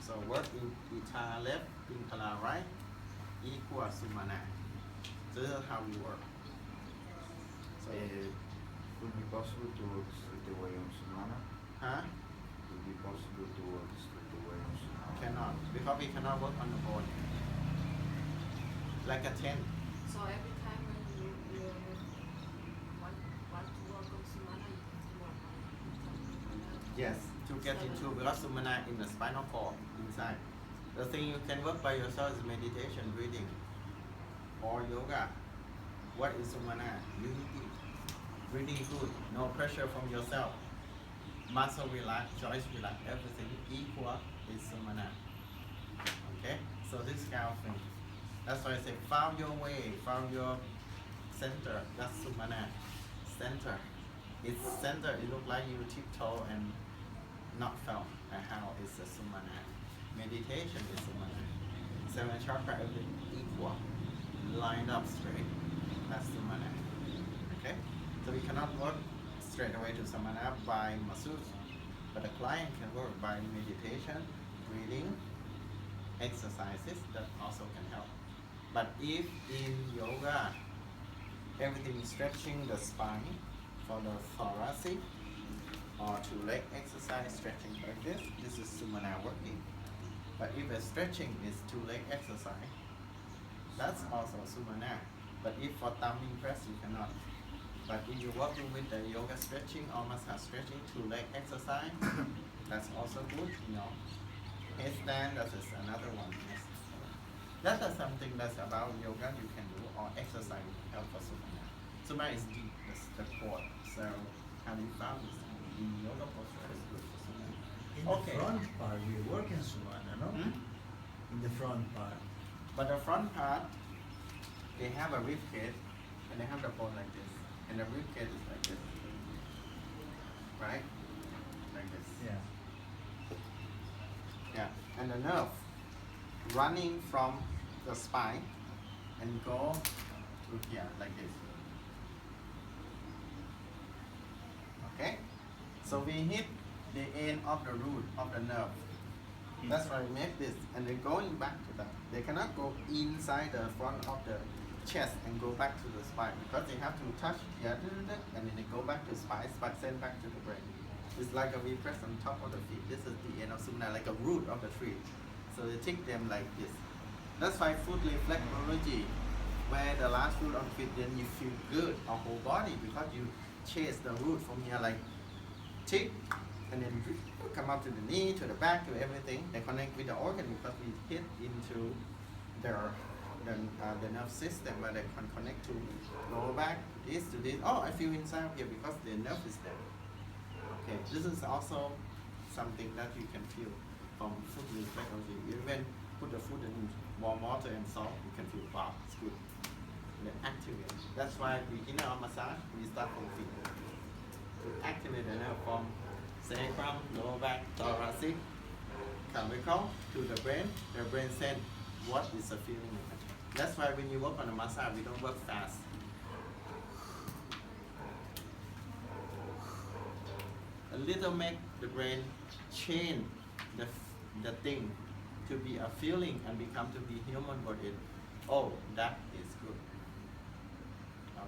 So work in Ita left, Pingala right, equal Sumana. So this is how we work. So Would it be possible to work straight away on Sumana? huh? Would it be possible to work straight away on Sumana? Cannot, because we cannot work on the bone. Like a tent. So every time when you want to work on Sumana, you can work on Yes, to get into because Sumana in the spinal cord inside. The thing you can work by yourself is meditation, breathing, or yoga. What is Sumana? Unity. Breathing good, no pressure from yourself. Muscle relax, joints relax, everything equal is Sumana. Okay? So this kind of thing. That's why I say found your way, found your center. That's Sumana. Center. It's center, it look like you tiptoe and not felt. And how is the Sumana? Meditation is Sumana. 7 chakra, everything equal. Lined up straight. That's Sumana. Okay? So we cannot work straight away to Samana by masseuse, but the client can work by meditation, breathing, exercises that also can help. But if in yoga, everything is stretching the spine for the thoracic or to leg exercise, stretching like this is Sumana working. But if the stretching is to leg exercise, that's also Sumana. But if for thumbing press, you cannot. But if you're working with the yoga stretching or massage stretching to leg exercise, that's also good, you know. Headstand, that is another one. Yes. That is something that's about yoga you can do, or exercise help for Suma. Suma is deep, the core. So, how you found this in yoga posture is good for Suma. In Okay. the front part, we work in Sumana, no? Hmm? In the front part. But the front part, they have a rib cage, and they have the bone like this. And the rib cage is like this. Right? Like this. Yeah. Yeah. And the nerve running from the spine and go to here like this. Okay? So we hit the end of the root of the nerve. That's why we make this. And then going back to that. They cannot go inside the front of the chest and go back to the spine because they have to touch here and then they go back to spine, send back to the brain. It's like a we press on top of the feet. This is the end of Sumana, like a root of the tree. So they take them like this. That's why foot reflexology, where the last root of the feet, then you feel good our whole body because you chase the root from here like tick, and then come up to the knee, to the back, to everything. They connect with the organ because we hit into the nerve system where they can connect to lower back, this to this. Oh, I feel inside here because the nerve is there. Okay, this is also something that you can feel from foot reflexology. Even put the foot in warm water and salt, you can feel wow, it's good. And then activate. That's why we in our massage we start from feet to activate the nerve from sacrum, lower back, thoracic, cervical to the brain. The brain sends what is the feeling. That's why when you work on a massage, we don't work fast. A little make the brain change the thing to be a feeling and become to be human body. Oh, that is good.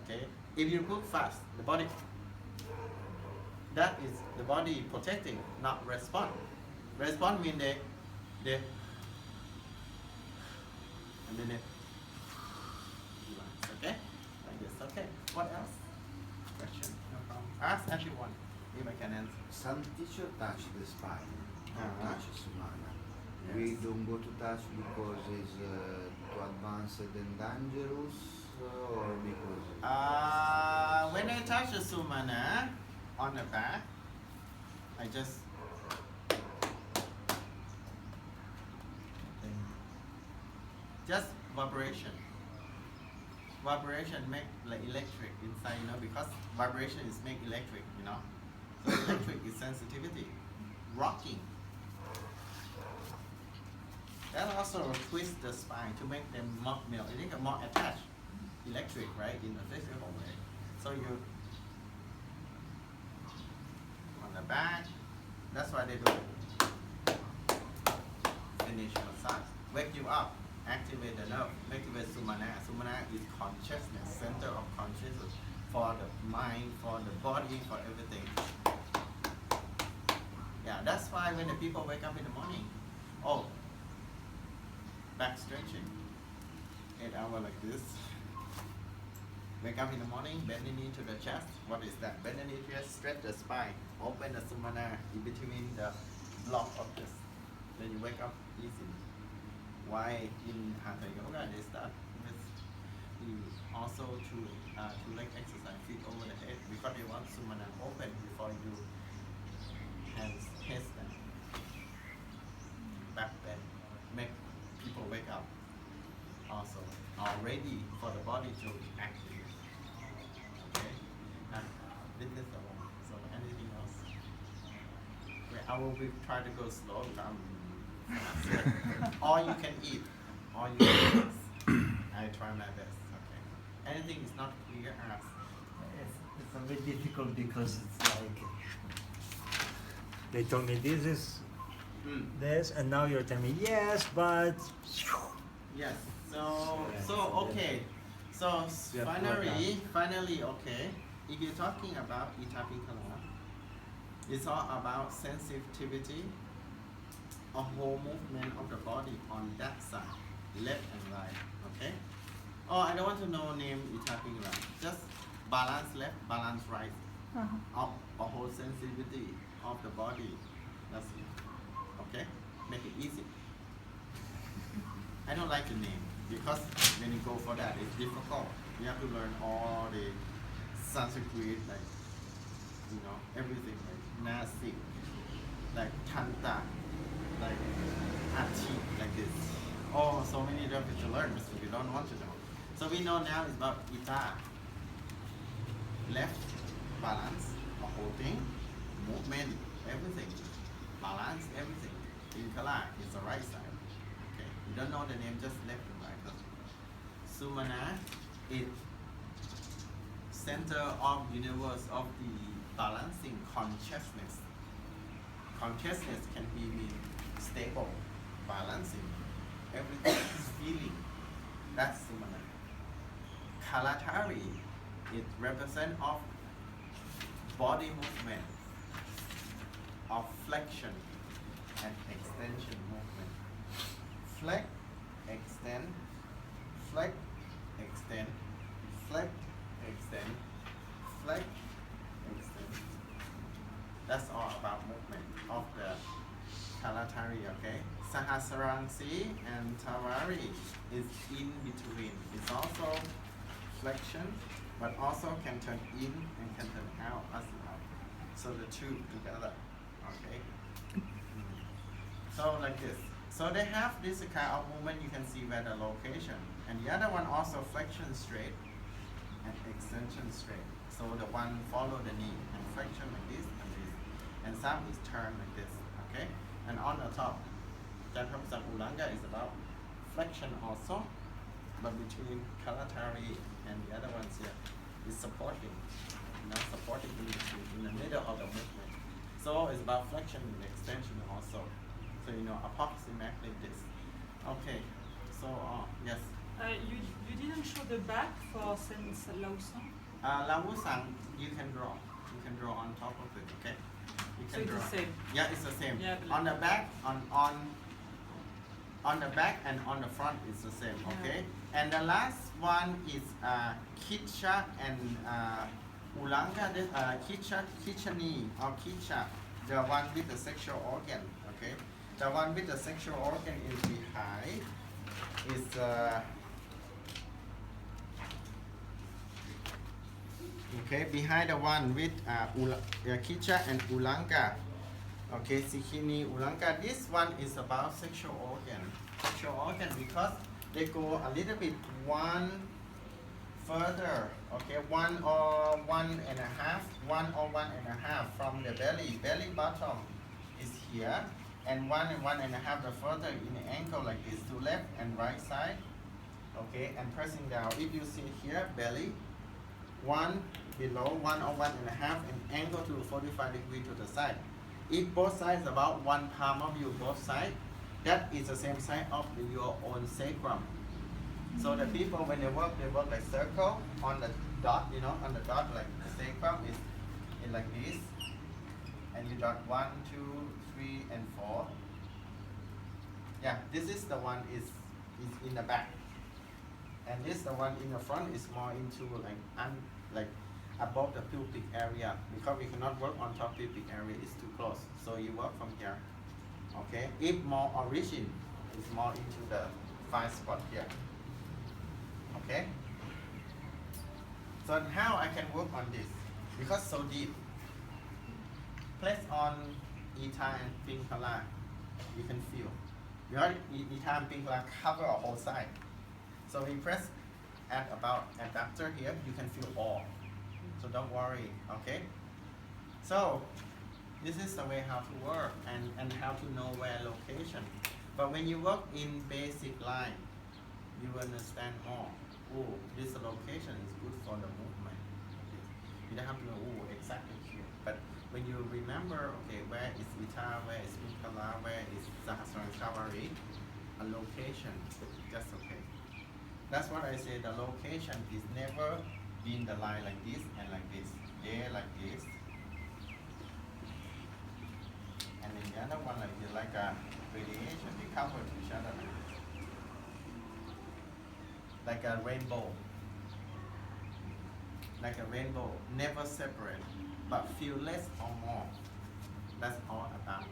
Okay? If you move fast, the body, that is the body protecting, not respond. Respond means they and then it relax, okay? Like this, okay. What else? Question? No problem. Ask everyone if I can answer. Some teacher touch the spine, touch Sumana. Yes. We don't go to touch because it's too advanced and dangerous, or because When I touch the Sumana on the back, I just vibration. Vibration make like electric inside, you know, because vibration is make electric, you know. So electric is sensitivity, rocking. That also twist the spine to make them more attached. Electric, right, in a physical way. So you on the back. That's why they do finish massage. Wake you up. Activate the nerve, activate Sumana. Sumana is consciousness, center of consciousness for the mind, for the body, for everything. Yeah, that's why when the people wake up in the morning, oh, back stretching, 8 hours like this. Wake up in the morning, bend the knee to the chest. What is that? Bend the knee to the chest, stretch the spine, open the Sumana in between the block of this. Then you wake up easily. Why in Hatha Yoga they start with also to leg exercise, feet over the head, because they want Sumana open before you hands headstand, back bend, make people wake up. Also are ready for the body to active. Okay, this is all. So anything else? Wait, I will try to go slow. All you can eat, all you can eat. I try my best. Okay. Anything is not clear, ask. It's a bit difficult because it's like they told me this is this, and now you're telling me yes, but Yes. So okay. So You have to work finally, okay. If you're talking about Itapikala, it's all about sensitivity. A whole movement of the body on that side, left and right, okay? Oh, I don't want to know name Ita Pingala. Just balance left, balance right. Of a whole sensitivity of the body. That's it. Okay? Make it easy. I don't like the name because when you go for that, it's difficult. You have to learn all the Sanskrit, like, you know, everything, like Nasik, like Tanta, like Ati, like this. Oh, so many things to learn, but we don't want to know. So we know now it's about Ita. Left, balance, a whole thing, movement, everything. Balance, everything. Pingala is the right side. Okay, you don't know the name, just left and right. Sumana is center of universe of the balancing consciousness. Consciousness can be mean stable, balancing, everything is feeling. That's Sumana. Kalatari, it represents of body movement, of flexion and extension movement. Flex, extend, flex, extend, flex, extend, flex, extend. That's all about movement of the Kalatari, okay? Saharansi and Tawari is in between. It's also flexion, but also can turn in and can turn out as well. So the two together, okay? So like this. So they have this kind of movement, you can see where the location. And the other one also flexion straight and extension straight. So the one follow the knee and flexion like this and this. And some is turned like this, okay? And on the top, Jantam Ulanga is about flexion also, but between Kalatari and the other ones here is supporting, you know, supporting in the middle of the movement. So it's about flexion and extension also. So you know, approximately this. Okay, so yes. You didn't show the back for Sense Lausan. Lawusang, you can draw. You can draw on top of it, okay? You So can it's draw. the same. Yeah, it's the same. Yeah, On the back, on the back and on the front is the same, okay? And the last one is Kicha and Ulanga, Kichani or Kicha, the one with the sexual organ, okay? The one with the sexual organ is behind, is okay, behind the one with Kicha and Ulanga. Okay, Sikini, Ulanga. This one is about sexual organ. Sexual organ because they go a little bit one further. Okay, one or one and a half from the belly. Belly bottom is here. And one and a half the further in the angle like this to left and right side. Okay, and pressing down. If you see here, belly, one below, one or one and a half, and angle to 45 degrees to the side. If both sides about one palm of you, both sides, that is the same side of your own sacrum. So the people when they work like circle on the dot, you know, on the dot like the sacrum is in like this. And you dot 1, 2, 3, and 4. Yeah, this is the one is in the back. And this the one in the front is more into like above the pubic area because we cannot work on top pubic area, it's too close. So you work from here. Okay? If more origin is more into the 5 spot here. Okay? So how I can work on this? Because so deep. Place on Ita and Pingala. You can feel. Your Ita and Pingala cover a whole side. So we press at about adductor here, you can feel all. So don't worry, okay? So this is the way how to work and how to know where location. But when you work in basic line, you understand more. Oh, this location is good for the movement. You don't have to know exactly here. But when you remember, okay, where is Ita, where is Pingala, where is Saharansi and Tawari, a location, just okay. That's what I say, the location is never been the line like this and like this. There like this. And then the other one like a radiation, they cover each other like a rainbow. Like a rainbow, never separate, but feel less or more. That's all about.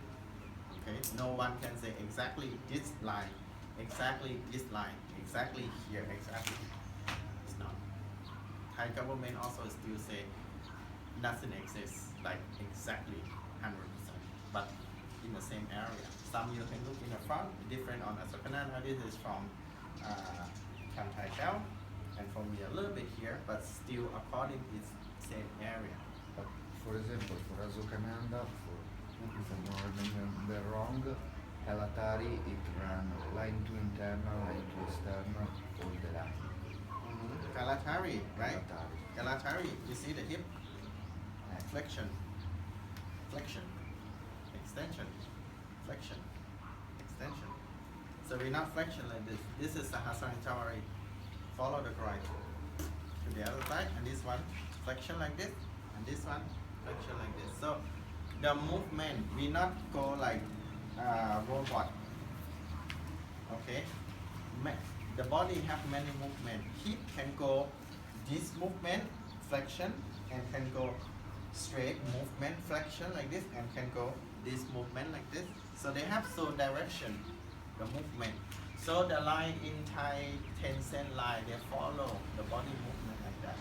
Okay, no one can say exactly this line, exactly this line, exactly here, exactly. It's not. Thai government also still say nothing exists like exactly 100%, but in the same area. Some you can look in the front, different on Asakanana. This is from Thai Chow, and from me a little bit here, but still according to its same area. But for example, for Azokananda, if I'm not remembering wrong, Kalatari, it ran line to internal, line to external, all the line. Kalatari, right? Kalatari. Kalatari, you see the hip? Flexion, flexion, extension, flexion, extension. So we're not flexion like this. This is Saharansi and Tawari. Follow the groin to the other side, and this one flexion like this, and this one flexion like this. So the movement we not go like robot. Okay, the body have many movement. Hip can go this movement flexion, and can go straight movement flexion like this, and can go this movement like this. So they have so direction the movement. So the line in Thai 10 cent line, they follow the body movement like that.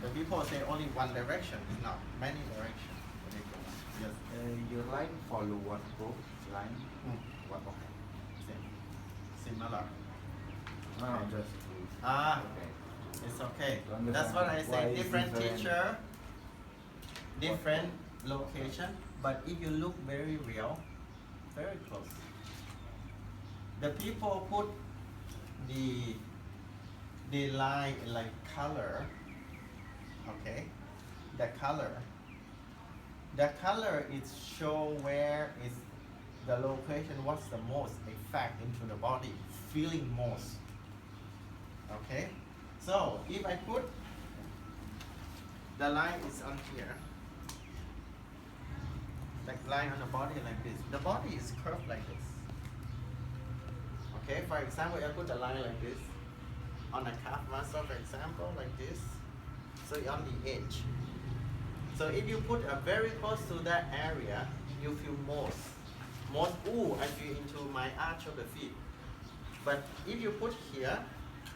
The people say only one direction, it's not many directions. They go. Yes. Your line follow what both line? What okay? Same. Similar. No, Okay. just Okay. It's okay. To understand That's what I why say. it's Different different. teacher, different location, but if you look very real, very close. The people put the line in like color. Okay, the color is show where is the location, what's the most effect into the body, feeling most. Okay, so if I put the line is on here, like line on the body like this, the body is curved like this. Okay, for example, I put a line like this on a calf muscle, for example, like this. So on the edge. So if you put a very close to that area, you feel most. Ooh, I feel into my arch of the feet. But if you put here,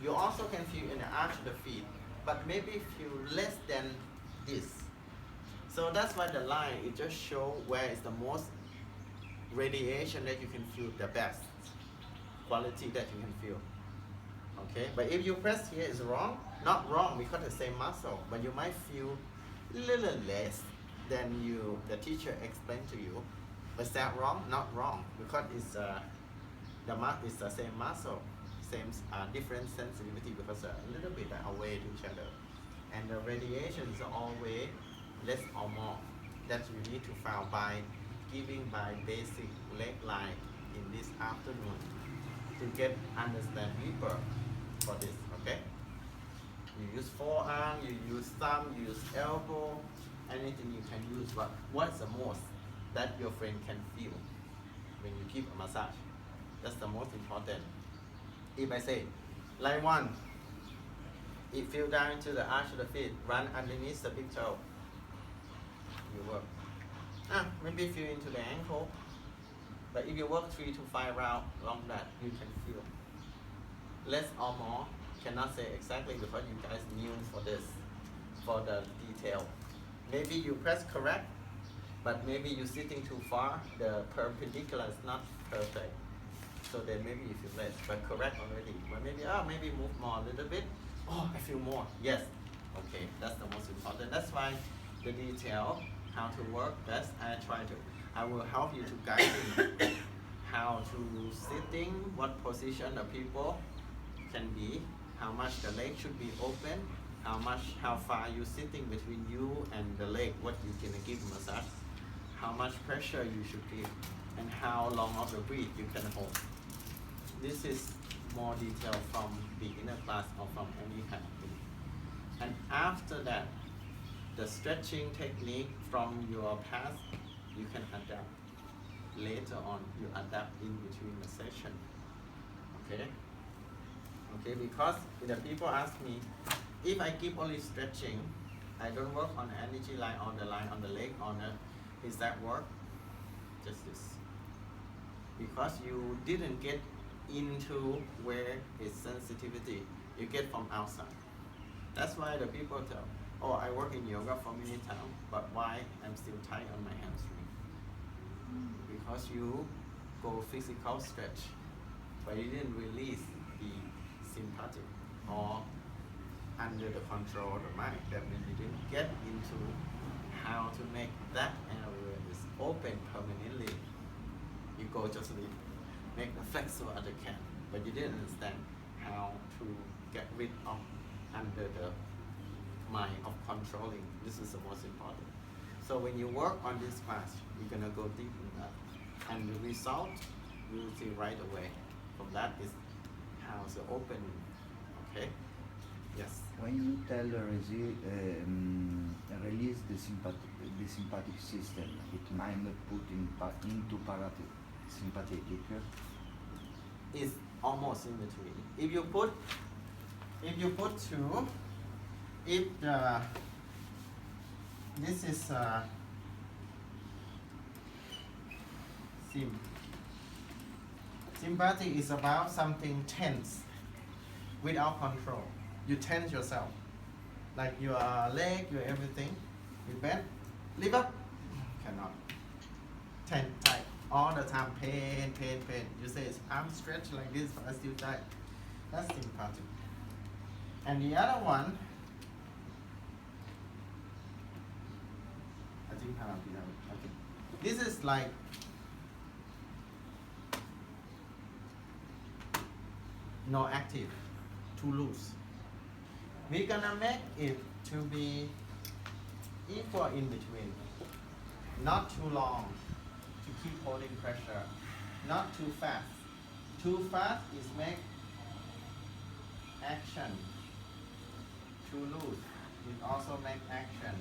you also can feel in the arch of the feet, but maybe feel less than this. So that's why the line, it just show where is the most radiation that you can feel the best. Quality that you can feel. Okay, but if you press here is wrong, not wrong because the same muscle, but you might feel little less than the teacher explained to you. But is that wrong? Not wrong, because it's it's the same muscle, same different sensitivity because a little bit away to each other, and the radiation is always less or more. That you need to find by giving by basic leg line in this afternoon to get understand deeper for this. Okay, you use forearm, you use thumb, you use elbow, anything you can use. But what's the most that your friend can feel when you give a massage? That's the most important. If I say line 1, it feel down into the arch of the feet, run underneath the big toe, you work. Maybe feel into the ankle. But if you work 3 to 5 rounds along that, you can feel. Less or more, cannot say exactly because you guys new for this, for the detail. Maybe you press correct, but maybe you're sitting too far, the perpendicular is not perfect. So then maybe you feel less, but correct already. But maybe move more a little bit. Oh, I feel more. Yes. Okay, that's the most important. That's why the detail, how to work best, I will help you to guide you how to sitting, what position the people can be, how much the leg should be open, how far you sitting between you and the leg, what you can give massage, how much pressure you should give, and how long of the breath you can hold. This is more detail from beginner class or from any kind of thing. And after that, the stretching technique from your past, you can adapt. Later on, you adapt in between the session. Okay? Okay, because the people ask me, if I keep only stretching, I don't work on the energy line on the leg, is that work? Just this. Because you didn't get into where is sensitivity, you get from outside. That's why the people tell, oh, I work in yoga for many times, but why I'm still tight on my hamstring? Because you go physical stretch, but you didn't release the sympathetic or under the control of the mind. That means you didn't get into how to make that area is open permanently. You go just make the flexor at the can, but you didn't understand how to get rid of under the mind of controlling. This is the most important. So when you work on this class, you're gonna go deep in that, and the result you will see right away. From that is how the opening. Okay. Yes. When you tell release the sympathetic system, it mind put into parasympathetic. Is almost in between. If you put two, if the this is sympathy is about something tense without control. You tense yourself, like your leg, your everything. You bend, lift up, cannot. Tense, tight, all the time, pain. You say, I'm stretched like this, but I still tight. That's sympathic. And the other one, I think okay. This is like no active, too loose. We're gonna make it to be equal in between, not too long to keep holding pressure, not too fast. Too fast is make action. Too loose it also make action.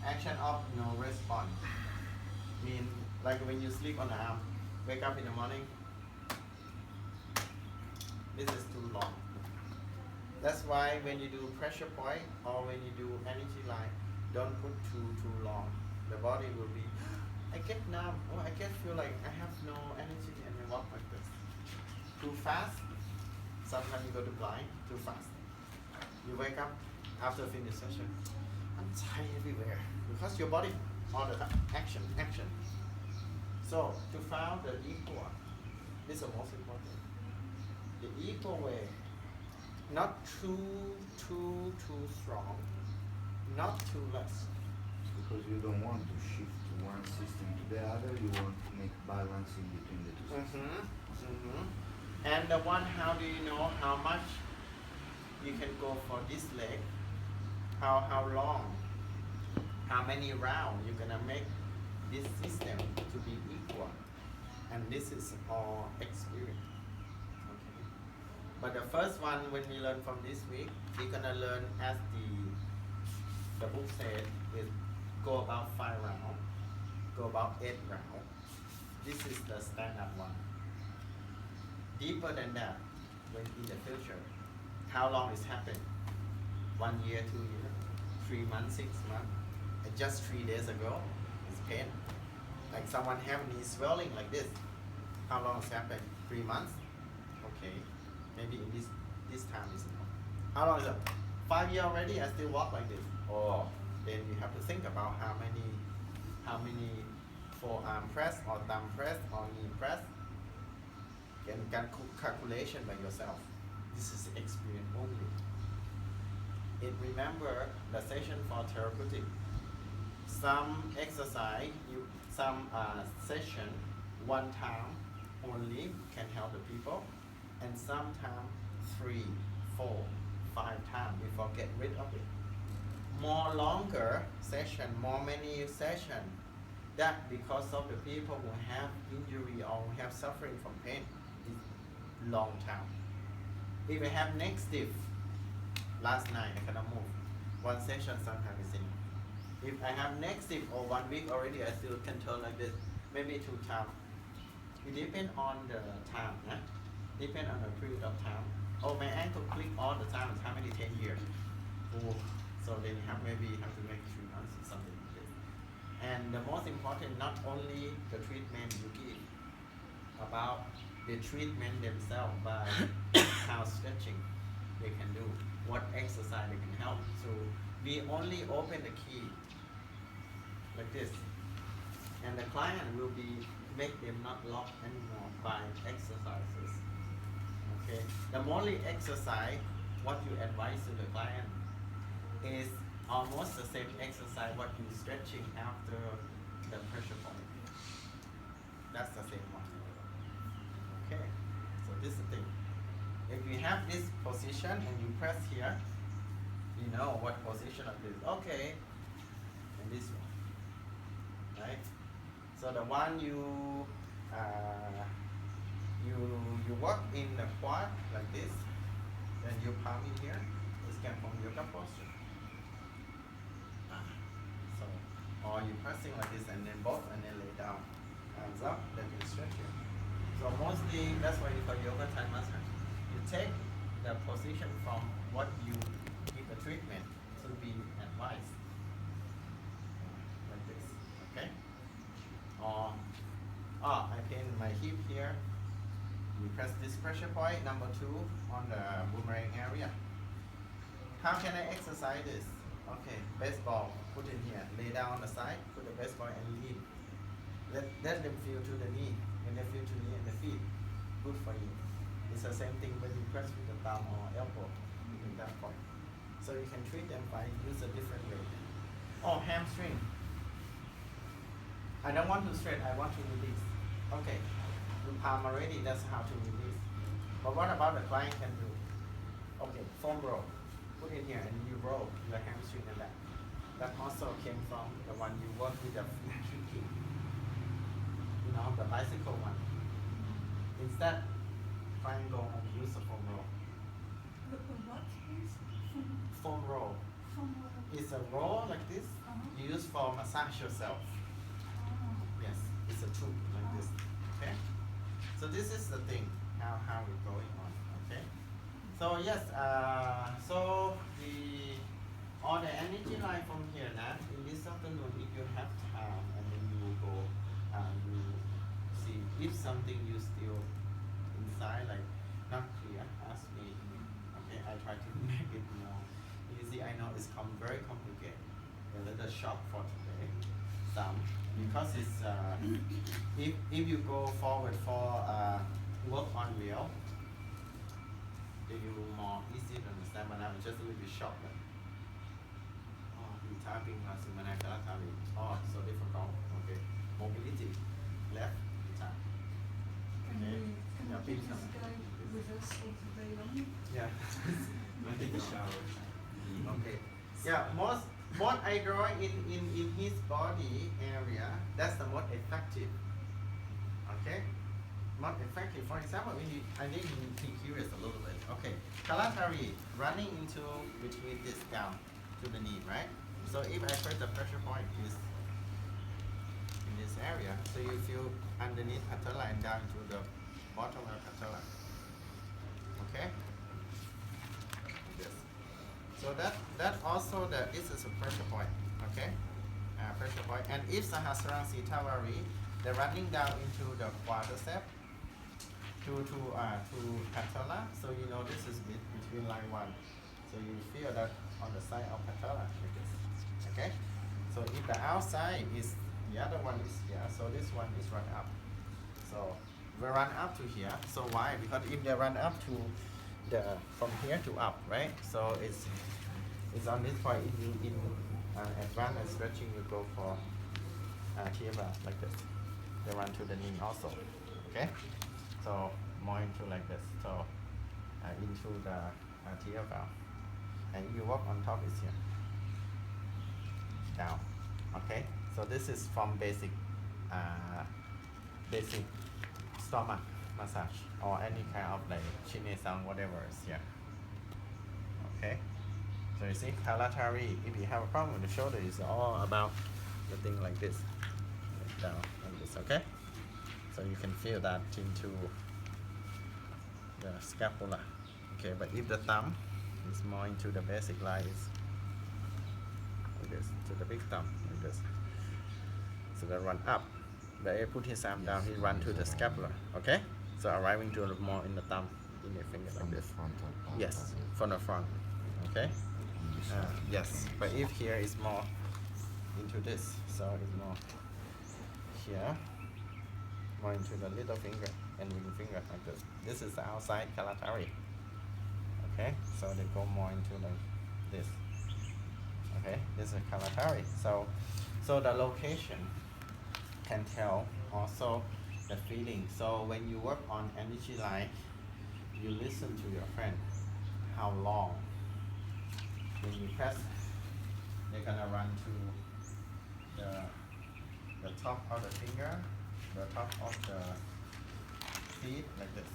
Action of no response. Mean like when you sleep on the arm, wake up in the morning. This is too long. That's why when you do pressure point or when you do energy line, don't put too long. The body will be, I get numb, I feel like I have no energy and I walk like this. Too fast, sometimes you go to blind, too fast. You wake up after finish session, I'm tired everywhere because your body all the time, action. So to find the equal, this is the most important. The equal way, not too strong, not too less. Because you don't want to shift one system to the other, you want to make balance in between the two systems. And the one, how do you know how much you can go for this leg? How long? How many rounds you're gonna make this system to be equal? And this is all experience. Okay. But the first one, when we learn from this week, we're gonna learn as the book said, is go about 5 rounds, go about 8 rounds. This is the standard one. Deeper than that, when in the future, how long is happening? 1 year, 2 years, 3 months, 6 months. And just 3 days ago, it's pain. Like someone have knee swelling like this. How long has happened? 3 months? Okay, maybe in this time is enough. How long is it? 5 years already, I still walk like this. Oh, then you have to think about how many forearm press or thumb press or knee press. You can calculation by yourself. This is experience only. It remember the session for therapeutic. Some exercise, some session, 1 time only can help the people, and sometimes 3, 4, 5 times before get rid of it. More longer session, more many session. That because of the people who have injury or who have suffering from pain is long time. If I have neck stiff, last night I cannot move. 1 session sometimes is enough. If I have neck stiff or 1 week already, I still can turn like this. Maybe 2 times. It depends on the time. Depend on the period of time. oh, my ankle click all the time. How many 10 years? Oh, so then you have maybe have to make 3 months or something like this. And the most important, not only the treatment you give, about the treatment themselves by how stretching they can do, what exercise they can help. So we only open the key like this, and the client will be make them not lock anymore by exercises. Okay, the only exercise what you advise to the client is almost the same exercise what you stretching after the pressure point. That's the same one. Okay, so this is the thing. If you have this position and you press here, you know what position of this. Okay, and this one, right? So the one you work in the quad like this, then you palm in here. This can from yoga posture. So, or you pressing like this and then both and then lay down, hands up, then you stretch it. So mostly that's why you call yoga Thai massage. You take the position from what you give the treatment to be advised. Like this, okay? Or, I pin my hip here. You press this pressure point, number 2, on the boomerang area. How can I exercise this? Okay, baseball, put in here, lay down on the side, put the baseball and lean. Let them feel to the knee. When they feel to the knee and the feet, good for you. It's the same thing when you press with the thumb or elbow in that point. So you can treat them by use a different way. Oh, hamstring. I don't want to stretch, I want to release. Okay, you palm already, that's how to release. But what about the client can do? Okay, foam roll. Put it here and you roll your hamstring and that. That also came from the one you work with the feet kicking. You know, the bicycle one. Instead, client go and use a foam roll. What is Foam roll. It's a roll like this. You use for massage yourself. Yes, it's a tube like this. Okay. So this is the thing, how it's going on. Okay. So yes, so all the energy line from here now, in this afternoon, if you have time, and then you go, you see if something you still inside, like not clear, ask me. Okay, I try to make it more easy. I know it's very complicated. A little shock for today, some, because it's if you go forward for work on wheel, then you more easy to understand. But I'm just a little bit shocked. Like, oh, you typing Suma Kalatari. Oh, so difficult. Okay, mobility, left, tap. Okay, yeah, big time. with us all the day long? Yeah. I take a shower. Okay. Yeah, most I draw in his body area, that's the most effective. Okay? Most effective. For example, I need you to be curious a little bit. Okay. Kalatari, running into between this down to the knee, right? So if I press the pressure point is in this area, so you feel underneath patella and down to the bottom of patella. Okay? Yes. So that also this is a pressure point, okay? Pressure point. And if Saharansi and Tawari, they're running down into the quadricep to patella. So you know this is between line 1. So you feel that on the side of patella like this. Okay? So if the outside is the other one is here, so this one is run up. So we run up to here. So why? Because if they run up to from here to up, right? So it's on this point. In advanced stretching, you go for TFL like this. They run to the knee also. Okay. So more into like this. So into the TFL, and you walk on top is here. Down. Okay. So this is from basic stomach massage or any kind of like Chinese whatever is here. Okay. So you see, Kalatari, if you have a problem with the shoulder, it's all about the thing like this. Down like this, okay? So you can feel that into the scapula. Okay, but if the thumb is more into the basic line, is like this, to the big thumb, like this. So that run up. But I put his arm down, he run to the scapula. Okay? So arriving to more in the thumb, in the finger like From the this. frontal part. Yes, from the front. Okay? On this side. Yes, but if here is more into this, so it's more here, more into the little finger and ring finger like this. This is the outside Kalatari. Okay, so they go more into like this. Okay, this is Kalatari. So the location can tell also the feeling. So when you work on energy line, you listen to your friend how long. When you press, they're gonna run to the top of the finger, the top of the feet like this.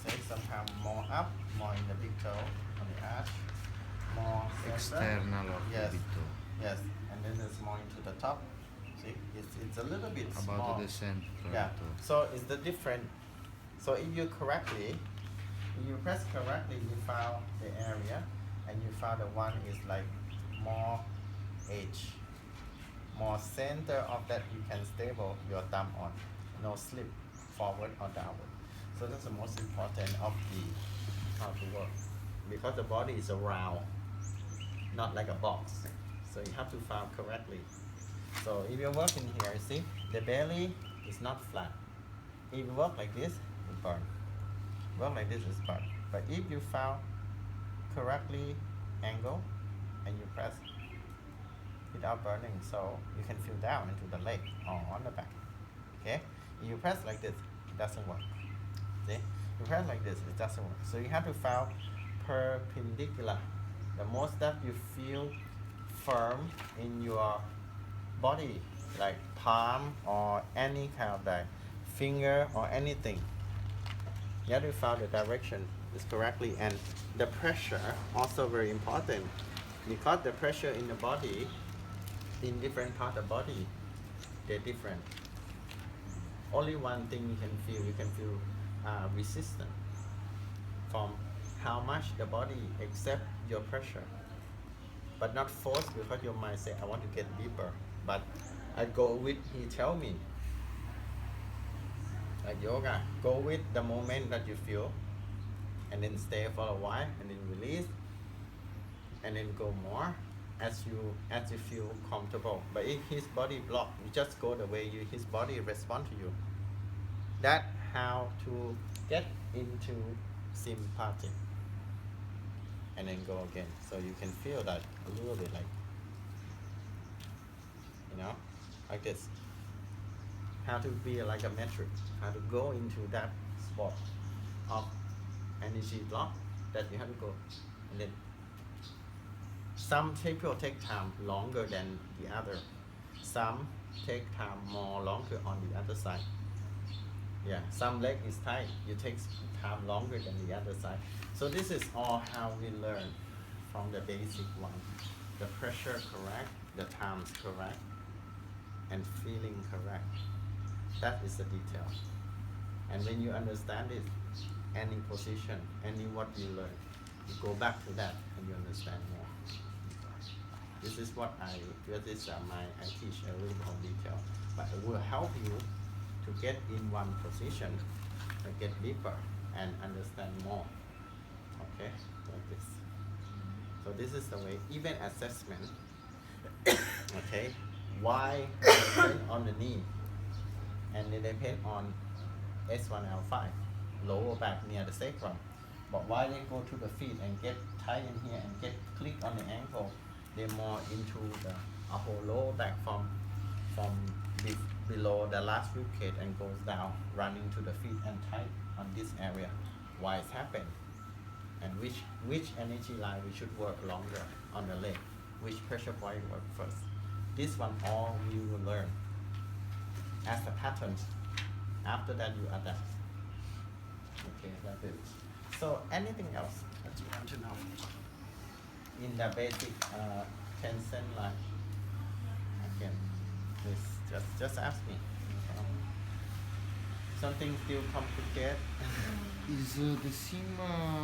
Say sometimes more up, more in the big toe on the arch, more center. External of Yes. the big toe. Yes, and then it's more into the top. See, it's a little bit About small. the center. Yeah. So it's the different. So if you press correctly, you found the area, and you found the one is like more edge, more center of that you can stable your thumb on, no slip forward or downward. So that's the most important of the how to work, because the body is a round, not like a box. So you have to found correctly. So if you work in here, see, the belly is not flat. If you work like this, it burn. Work like this is burn. But if you found correctly angle and you press without burning, so you can feel down into the leg or on the back. Okay? If you press like this, it doesn't work. See? You press like this, it doesn't work. So you have to found perpendicular. The most that you feel firm in your body, like palm or any kind of like finger or anything. You have to find the direction is correctly, and the pressure also very important, because the pressure in the body, in different part of the body, they're different. Only one thing you can feel resistance from how much the body accept your pressure, but not force, because your mind say I want to get deeper. But I go with, he tell me, like yoga, go with the moment that you feel, and then stay for a while, and then release, and then go more as you feel comfortable. But if his body block, you just go the way his body respond to you. That how to get into sympathetic, and then go again. So you can feel that a little bit like, like this. How to be like a metric, how to go into that spot of energy block that you have to go. And then some people take time longer than the other. Some take time more longer on the other side. Yeah, some leg is tight, you take time longer than the other side. So this is all how we learn from the basic one. The pressure correct, the times correct, and feeling correct. That is the detail. And when you understand it, any position, any what you learn, you go back to that and you understand more. This is what I teach a little more detail, but it will help you to get in one position, to get deeper and understand more. Okay, like this. So this is the way, even assessment. Okay, why they depend on the knee, and they depend on S1L5, lower back near the sacrum. But why they go to the feet and get tight in here and get click on the ankle, they're more into the upper lower back from below the last rib cage and goes down, running to the feet and tight on this area. Why it's happened, and which energy line we should work longer on the leg, which pressure point work first. This one all we will learn as a pattern. After that you adapt. Okay, that's it. So anything else that you want to know in the basic 10 cent line? Again, please just ask me. Something still complicated. Is the seam